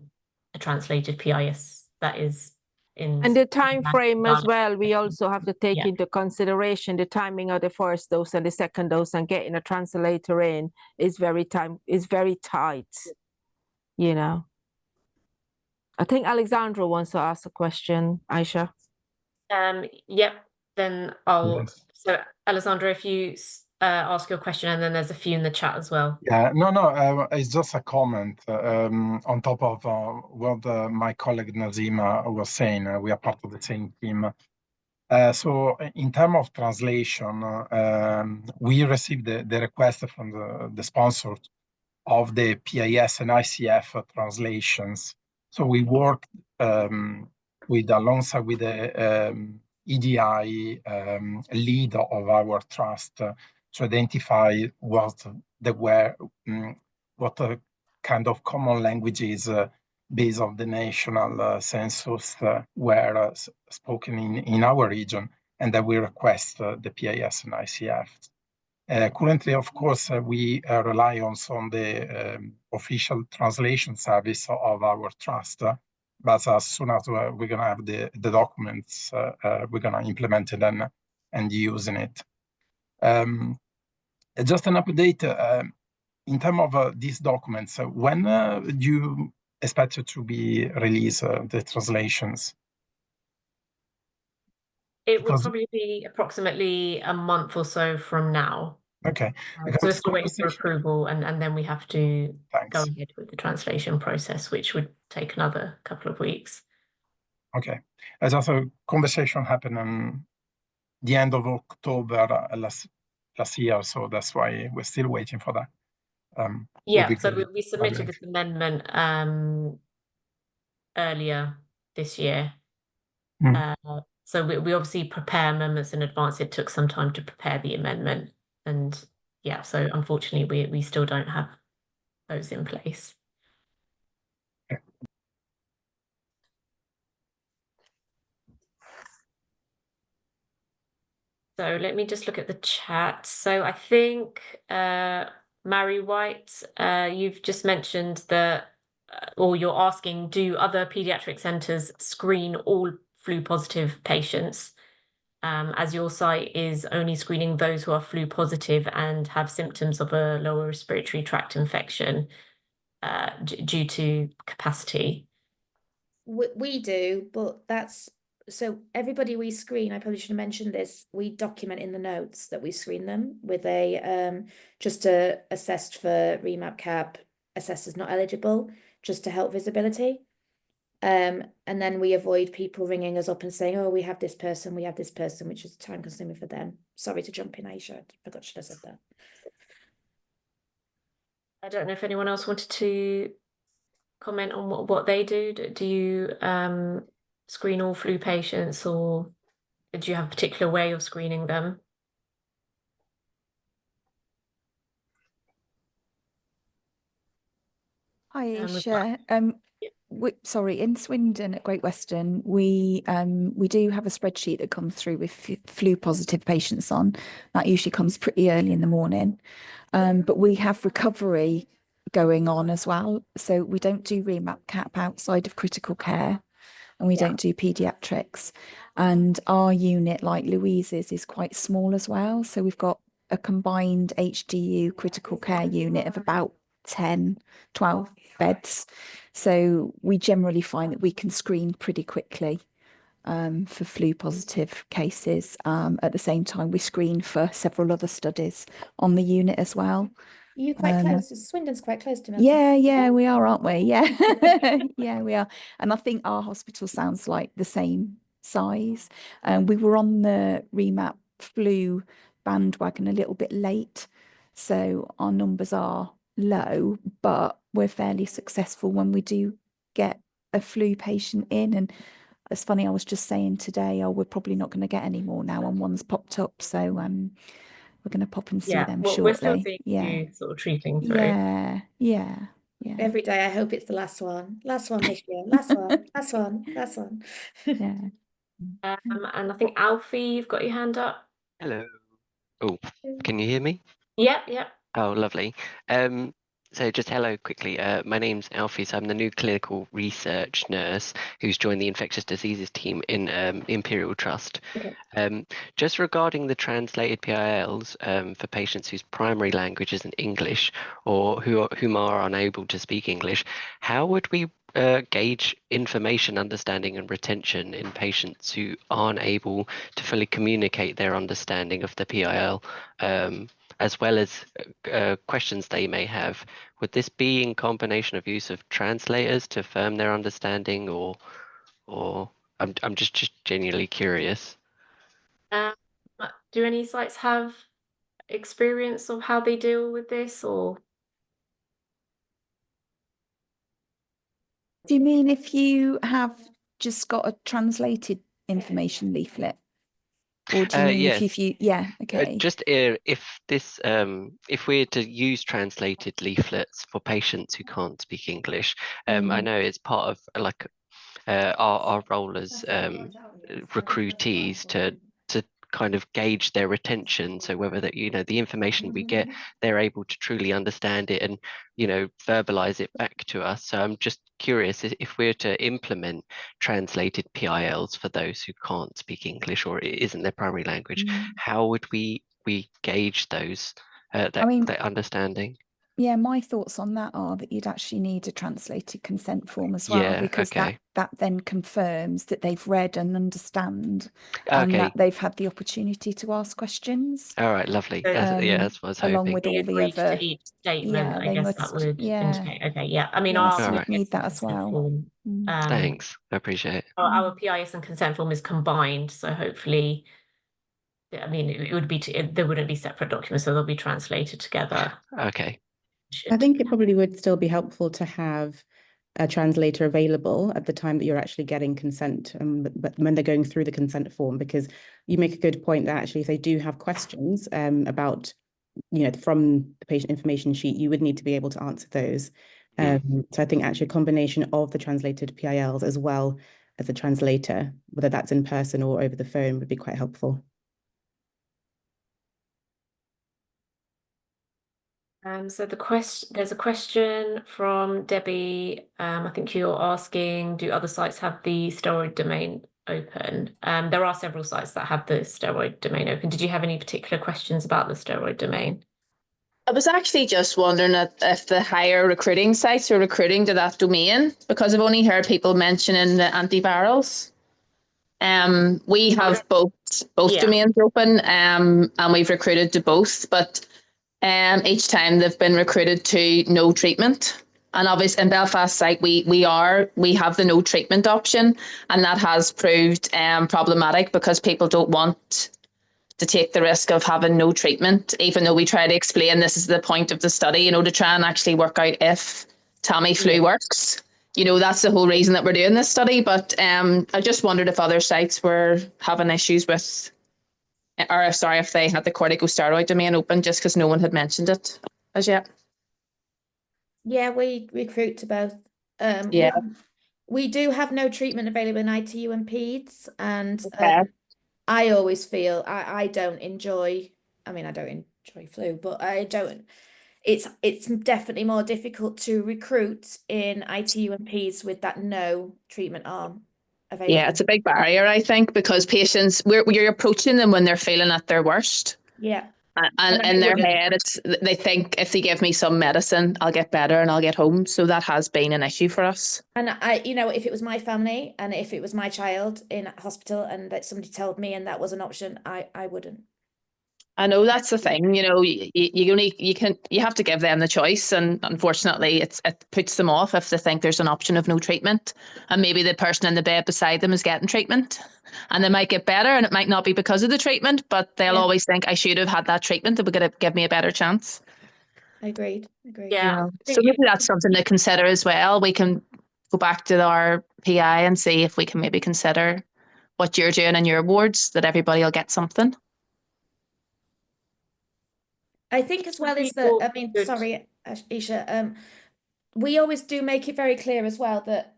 B: a translated PIS that is in.
D: And the time frame as well, we also have to take
B: Yeah.
D: into consideration the timing of the first dose and the second dose, and getting a translator in is very tight, you know. I think Alexandra wants to ask a question, Aisha.
B: Yep. Then I'll.
F: Yes.
B: So Alessandra, if you ask your question, and then there's a few in the chat as well.
F: Yeah, no, it's just a comment on top of what my colleague Nazima was saying. We are part of the same team. So in terms of translation, we received the request from the sponsor of the PIS and ICF translations. So we worked alongside with the EDI lead of our trust to identify what kind of common languages based on the national census were spoken in our region, and that we request the PIS and ICF. Currently, of course, we rely also on the official translation service of our trust. But as soon as we're going to have the documents, we're going to implement it and using it. Just an update in terms of these documents. When do you expect it to be released, the translations?
B: It would probably be approximately a month or so from now.
F: Okay.
B: So we're still waiting for approval, and then we have to go ahead with the translation process, which would take another couple of weeks.
F: Okay. As also conversation happened on the end of October last year, so that's why we're still waiting for that.
B: Yeah, so we submitted this amendment earlier this year. So we obviously prepare amendments in advance. It took some time to prepare the amendment, and yeah, so unfortunately we still don't have those in place. So let me just look at the chat. So I think Mary White, you've just mentioned that, or you're asking, do other pediatric centres screen all flu positive patients? As your site is only screening those who are flu positive and have symptoms of a lower respiratory tract infection due to capacity.
A: We do, but that's so everybody we screen, I probably should have mentioned this, we document in the notes that we screen them with a just assessed for REMAP-CAP, assessed as not eligible, just to help visibility. And then we avoid people ringing us up and saying, oh, we have this person, which is time consuming for them. Sorry to jump in, Aisha. I forgot should have said that.
B: I don't know if anyone else wanted to comment on what they do. Do you screen all flu patients, or do you have a particular way of screening them?
G: Hi, Aisha. Sorry, in Swindon at Great Western, we do have a spreadsheet that comes through with flu positive patients on. That usually comes pretty early in the morning. But we have recovery going on as well. So we don't do REMAP-CAP outside of critical care, and we don't do pediatrics. And our unit, like Louise's, is quite small as well. So we've got a combined HDU critical care unit of about 10, 12 beds. So we generally find that we can screen pretty quickly for flu positive cases. At the same time, we screen for several other studies on the unit as well.
A: You quite close. Swindon's quite close to Milton.
G: Yeah, we are, aren't we? Yeah, yeah, we are. And I think our hospital sounds like the same size. We were on the REMAP flu bandwagon a little bit late, so our numbers are low, but we're fairly successful when we do get a flu patient in. And it's funny, I was just saying today, we're probably not going to get any more now, and one's popped up, so we're going to pop and see them
B: well,
G: shortly.
B: we're still seeing you sort of treating through.
G: Yeah.
A: Every day I hope it's the last one. Last one this year. Last one. Last one. Last one.
G: Yeah.
B: And I think Alfie, you've got your hand up.
H: Hello. Oh, can you hear me?
B: Yep.
H: Oh, lovely. So just hello quickly. My name's Alfie. So I'm the new clinical research nurse who's joined the infectious diseases team in Imperial Trust.
B: Okay.
H: Just regarding the translated PILs for patients whose primary language isn't English or whom are unable to speak English, how would we gauge information understanding and retention in patients who aren't able to fully communicate their understanding of the PIL, as well as questions they may have? Would this be in combination of use of translators to firm their understanding, or I'm just genuinely curious.
B: Do any sites have experience of how they deal with this, or?
G: Do you mean if you have just got a translated information leaflet? Or do you mean
H: Yes.
G: if you okay.
H: Just if this if we're to use translated leaflets for patients who can't speak English, I know it's part of like our role as recruitees to kind of gauge their retention, so whether that the information we get, they're able to truly understand it and verbalize it back to us. So I'm just curious, if we're to implement translated PILs for those who can't speak English or it isn't their primary language, how would we gauge those that understanding?
G: Yeah, my thoughts on that are that you'd actually need a translated consent form as well, because that then confirms that they've read and understand and that they've had the opportunity to ask questions.
H: All right, lovely. That's what I was hoping.
G: Along with all the other
B: to each statement, I guess that would indicate. Okay, yeah. I mean,
G: so we need that as well.
H: Thanks, I appreciate it.
B: Our PIS and consent form is combined, so hopefully, I mean, it would be there wouldn't be separate documents, so they'll be translated together.
H: Okay.
E: I think it probably would still be helpful to have a translator available at the time that you're actually getting consent, but when they're going through the consent form, because you make a good point that actually if they do have questions about, from the patient information sheet, you would need to be able to answer those. So I think actually a combination of the translated PILs as well as a translator, whether that's in person or over the phone, would be quite helpful.
B: So there's a question from Debbie. I think you're asking, do other sites have the steroid domain open? There are several sites that have the steroid domain open. Did you have any particular questions about the steroid domain?
C: I was actually just wondering if the higher recruiting sites are recruiting to that domain, because I've only heard people mentioning the antivirals. We have both domains open, and we've recruited to both, but each time they've been recruited to no treatment. And obviously in Belfast site, we have the no treatment option, and that has proved problematic because people don't want to take the risk of having no treatment, even though we try to explain this is the point of the study, to try and actually work out if Tamiflu works. That's the whole reason that we're doing this study. But I just wondered if other sites were having issues with, if they had the corticosteroid domain open, just because no one had mentioned it as yet.
A: Yeah, we recruit to both. We do have no treatment available in ITU and PEDS, and I always feel I don't enjoy. I mean, I don't enjoy flu, but I don't. It's definitely more difficult to recruit in ITU and PEDS with that no treatment arm available.
C: Yeah, it's a big barrier, I think, because patients, you're approaching them when they're feeling at their worst.
A: Yeah.
C: And in their head, they think if they give me some medicine, I'll get better and I'll get home. So that has been an issue for us.
A: And if it was my family and if it was my child in hospital and that somebody told me and that was an option, I wouldn't.
C: I know that's the thing, you know, you have to give them the choice, and unfortunately it puts them off if they think there's an option of no treatment, and maybe the person in the bed beside them is getting treatment, and they might get better, and it might not be because of the treatment, but they'll always think I should have had that treatment that would give me a better chance.
A: Agreed.
B: Yeah,
C: So maybe that's something to consider as well. We can go back to our PI and see if we can maybe consider what you're doing in your wards, that everybody will get something.
A: I think as well is that, I mean, sorry, Isha, we always do make it very clear as well that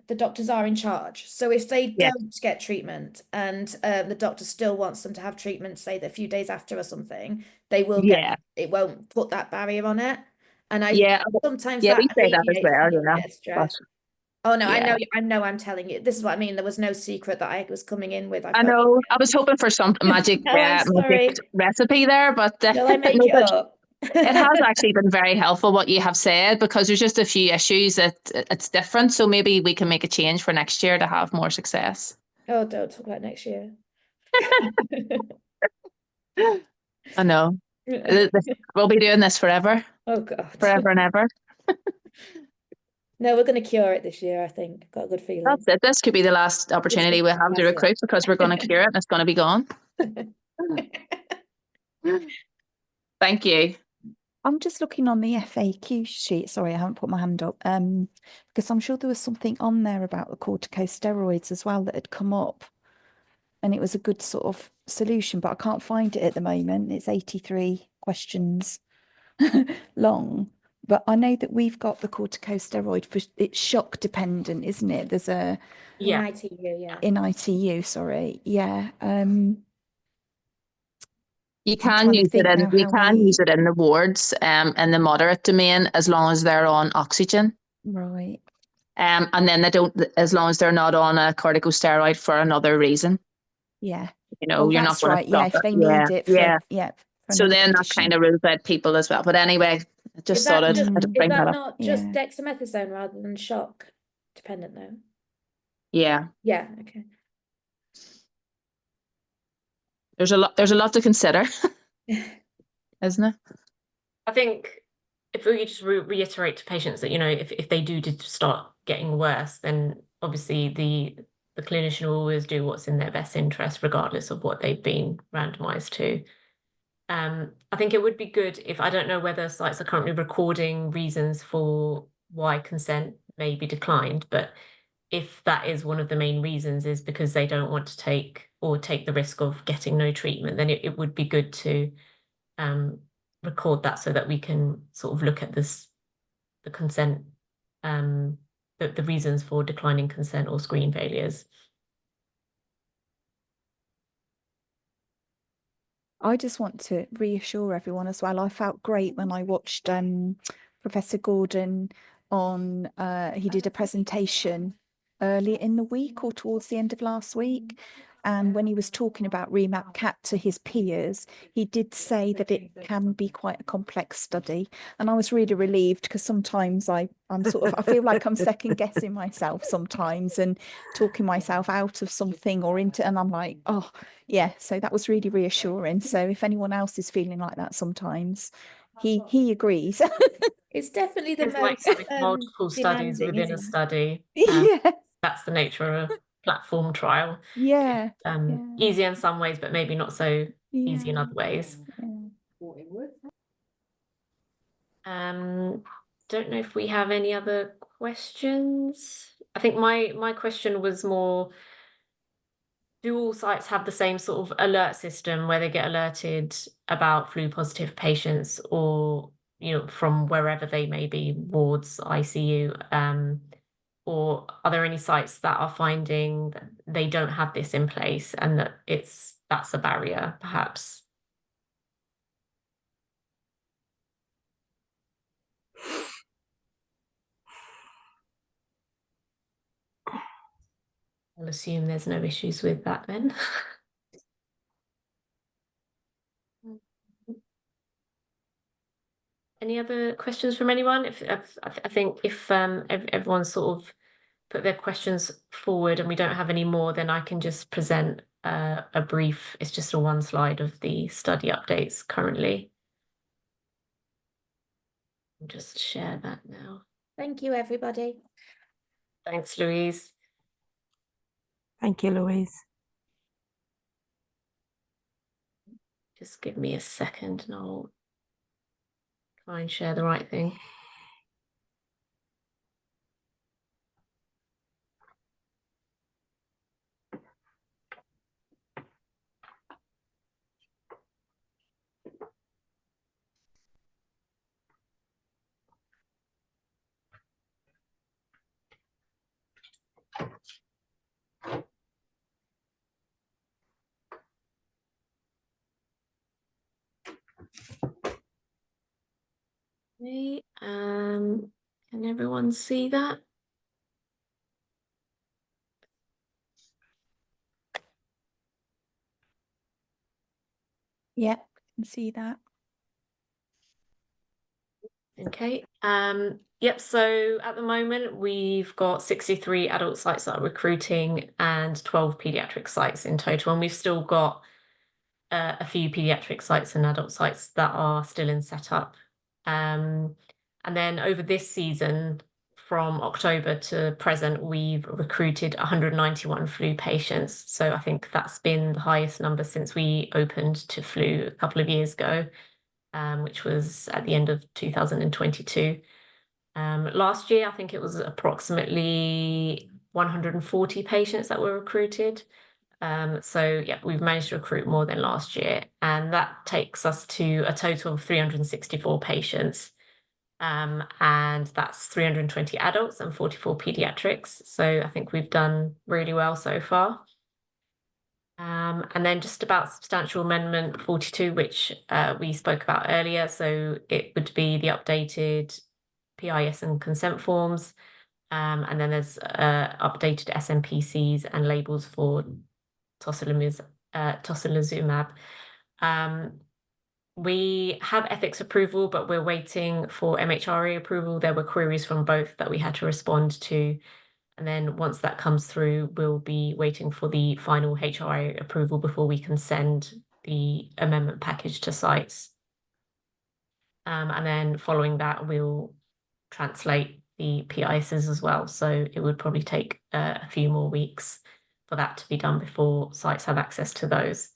A: the doctors are in charge. So if they don't get treatment and the doctor still wants them to have treatment, say a few days after or something, they will get, it won't put that barrier on it. And I sometimes that
C: we say that as
A: alleviates
C: well,
A: a bit of stress. Oh no, I know I'm telling you. This is what I mean. There was no secret that I was coming in with.
C: I know. I was hoping for some magic, magic recipe there, but
A: will I make it up?
C: It has actually been very helpful what you have said, because there's just a few issues that it's different. So maybe we can make a change for next year to have more success.
A: Oh, don't talk about next year.
C: I know. We'll be doing this forever.
A: Oh God.
C: Forever and ever.
A: No, we're going to cure it this year, I think. Got a good feeling.
C: That's it. This could be the last opportunity we have to recruit, because we're going to cure it and it's going to be gone. Thank you.
G: I'm just looking on the FAQ sheet. Sorry, I haven't put my hand up. Because I'm sure there was something on there about the corticosteroids as well that had come up. And it was a good sort of solution, but I can't find it at the moment. It's 83 questions long. But I know that we've got the corticosteroid for, it's shock dependent, isn't it? There's a
A: in ITU, yeah.
G: In ITU, sorry. Yeah.
C: You can use it in use it in the wards in the moderate domain, as long as they're on oxygen.
G: Right.
C: And then they don't, as long as they're not on a corticosteroid for another reason.
G: Yeah.
C: You know, you're not going to stop
G: it. If they need it for,
C: so then that kind of rules out people as well. But anyway, I just thought I'd bring that up.
A: Is that not just dexamethasone rather than shock dependent though?
C: Yeah.
A: Yeah, okay.
C: There's a lot to consider, isn't it?
B: I think if we just reiterate to patients that, you know, if they do start getting worse, then obviously the clinician will always do what's in their best interest, regardless of what they've been randomized to. I think it would be good if, I don't know whether sites are currently recording reasons for why consent may be declined, but if that is one of the main reasons is because they don't want to take the risk of getting no treatment, then it would be good to record that so that we can sort of look at the consent, the reasons for declining consent or screen failures.
G: I just want to reassure everyone as well. I felt great when I watched Professor Gordon on, he did a presentation early in the week or towards the end of last week. And when he was talking about REMAP-CAP to his peers, he did say that it can be quite a complex study. And I was really relieved, because sometimes I feel like I'm second guessing myself sometimes and talking myself out of something or into, and I'm like, oh yeah. So that was really reassuring. So if anyone else is feeling like that sometimes, he agrees.
A: It's definitely the most
B: like multiple studies within a study. That's the nature of a platform trial. Easy in some ways, but maybe not so easy in other ways. Don't know if we have any other questions. I think my question was more, do all sites have the same sort of alert system where they get alerted about flu positive patients, or, you know, from wherever they may be, wards, ICU, or are there any sites that are finding that they don't have this in place and that that's a barrier, perhaps? I'll assume there's no issues with that then. Any other questions from anyone? I think if everyone sort of put their questions forward and we don't have any more, then I can just present a brief, it's just a one slide of the study updates currently. I'll just share that now.
A: Thank you, everybody.
B: Thanks, Louise.
D: Thank you, Louise.
B: Just give me a second and I'll try and share the right thing. Okay, can everyone see that?
G: Yeah, can see that.
B: Okay, yep, so at the moment we've got 63 adult sites that are recruiting and 12 pediatric sites in total, and we've still got a few pediatric sites and adult sites that are still in setup. And then over this season, from October to present, we've recruited 191 flu patients. So I think that's been the highest number since we opened to flu a couple of years ago, which was at the end of 2022. Last year, I think it was approximately 140 patients that were recruited. So yeah, we've managed to recruit more than last year, and that takes us to a total of 364 patients. And that's 320 adults and 44 pediatrics. So I think we've done really well so far. And then just about substantial amendment 42, which we spoke about earlier. So it would be the updated PIS and consent forms. And then there's updated SMPCs and labels for tocilizumab. We have ethics approval, but we're waiting for MHRA approval. There were queries from both that we had to respond to. And then once that comes through, we'll be waiting for the final HRA approval before we can send the amendment package to sites. And then following that, we'll translate the PISs as well. So it would probably take a few more weeks for that to be done before sites have access to those.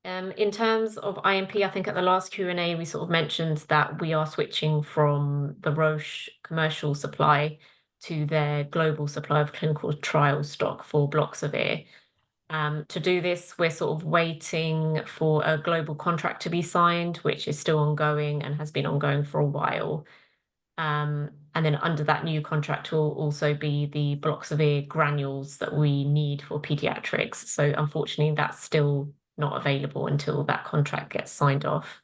B: In terms of IMP, I think at the last Q&A, we sort of mentioned that we are switching from the Roche commercial supply to their global supply of clinical trial stock for Bloxavir. To do this, we're sort of waiting for a global contract to be signed, which is still ongoing and has been ongoing for a while. And then under that new contract will also be the Bloxavir granules that we need for pediatrics. So unfortunately, that's still not available until that contract gets signed off.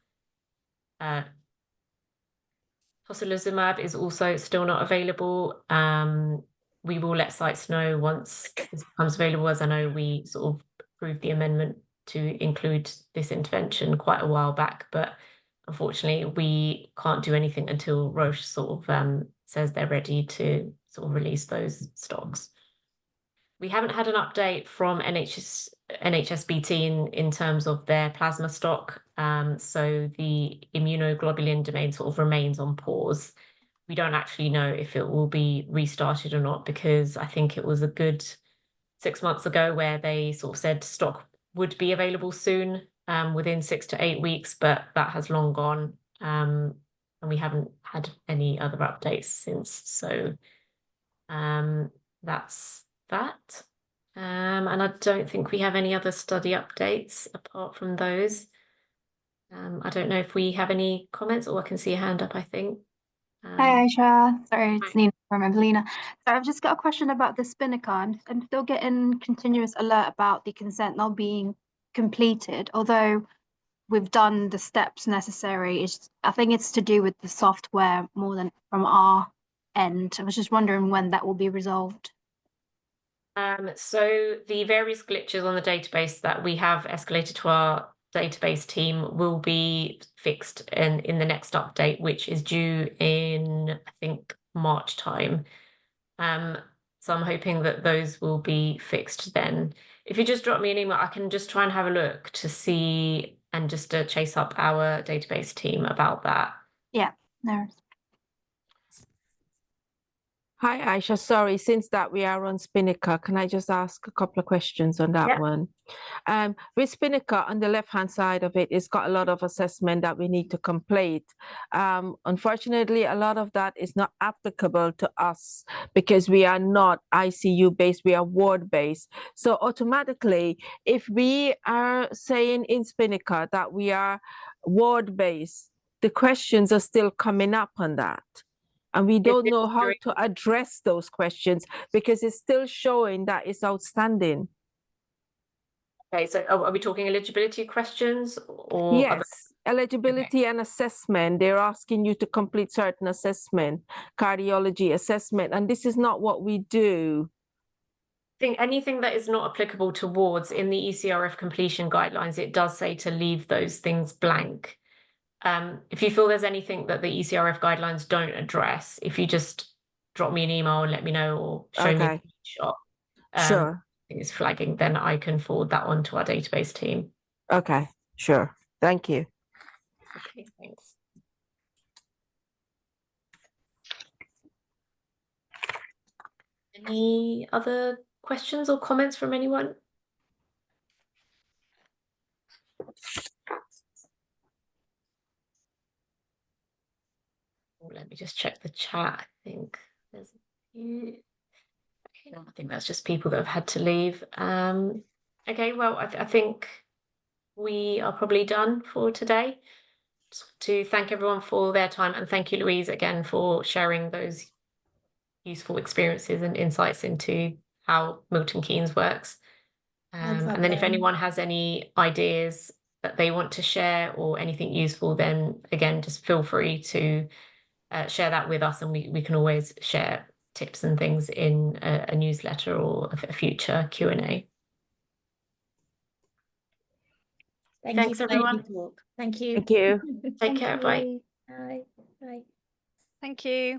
B: Tocilizumab is also still not available. We will let sites know once this becomes available, as I know we sort of approved the amendment to include this intervention quite a while back, but unfortunately we can't do anything until Roche sort of says they're ready to sort of release those stocks. We haven't had an update from NHSBT in terms of their plasma stock. So the immunoglobulin domain sort of remains on pause. We don't actually know if it will be restarted or not, because I think it was a good 6 months ago where they sort of said stock would be available soon, within 6 to 8 weeks, but that has long gone. And we haven't had any other updates since. So that's that. And I don't think we have any other study updates apart from those. I don't know if we have any comments, or I can see a hand up, I think.
I: Hi, Aisha. Sorry, it's
B: Hi.
I: Nina from Evelina. So I've just got a question about the Spinnaker. I'm still getting continuous alert about the consent not being completed, although we've done the steps necessary. I think it's to do with the software more than from our end. I was just wondering when that will be resolved.
B: So the various glitches on the database that we have escalated to our database team will be fixed in the next update, which is due in, I think, March time. So I'm hoping that those will be fixed then. if you just drop me an email, I can just try and have a look to see and just to chase up our database team about that.
I: Yeah, no.
D: Hi, Aisha. Sorry, since that we are on Spinnaker, can I just ask a couple of questions on that one? With Spinnaker, on the left-hand side of it, it's got a lot of assessment that we need to complete. Unfortunately, a lot of that is not applicable to us because we are not ICU-based, we are ward-based. So automatically, if we are saying in Spinnaker that we are ward-based, the questions are still coming up on that. And we don't know how to address those questions because it's still showing that it's outstanding.
B: Okay, so are we talking eligibility questions or
D: yes, eligibility and assessment. They're asking you to complete certain assessment, cardiology assessment, and this is not what we do.
B: I think anything that is not applicable to wards in the ECRF completion guidelines, it does say to leave those things blank. If you feel there's anything that the ECRF guidelines don't address, if you just drop me an email and let me know or show me a shot,
D: sure,
B: it's flagging, then I can forward that on to our database team.
D: Okay, sure. Thank you.
B: Okay, thanks. Any other questions or comments from anyone? Let me just check the chat. I think there's a few. Okay, no, I think that's just people that have had to leave. Okay, well, I think we are probably done for today. Just to thank everyone for their time, and thank you, Louise, again for sharing those useful experiences and insights into how Milton Keynes works. And then if anyone has any ideas that they want to share or anything useful, then again, just feel free to share that with us, and we can always share tips and things in a newsletter or a future Q&A. Thanks, everyone.
A: Thank you.
D: Thank you.
B: Take care. Bye.
A: Bye. Bye.
J: Thank you.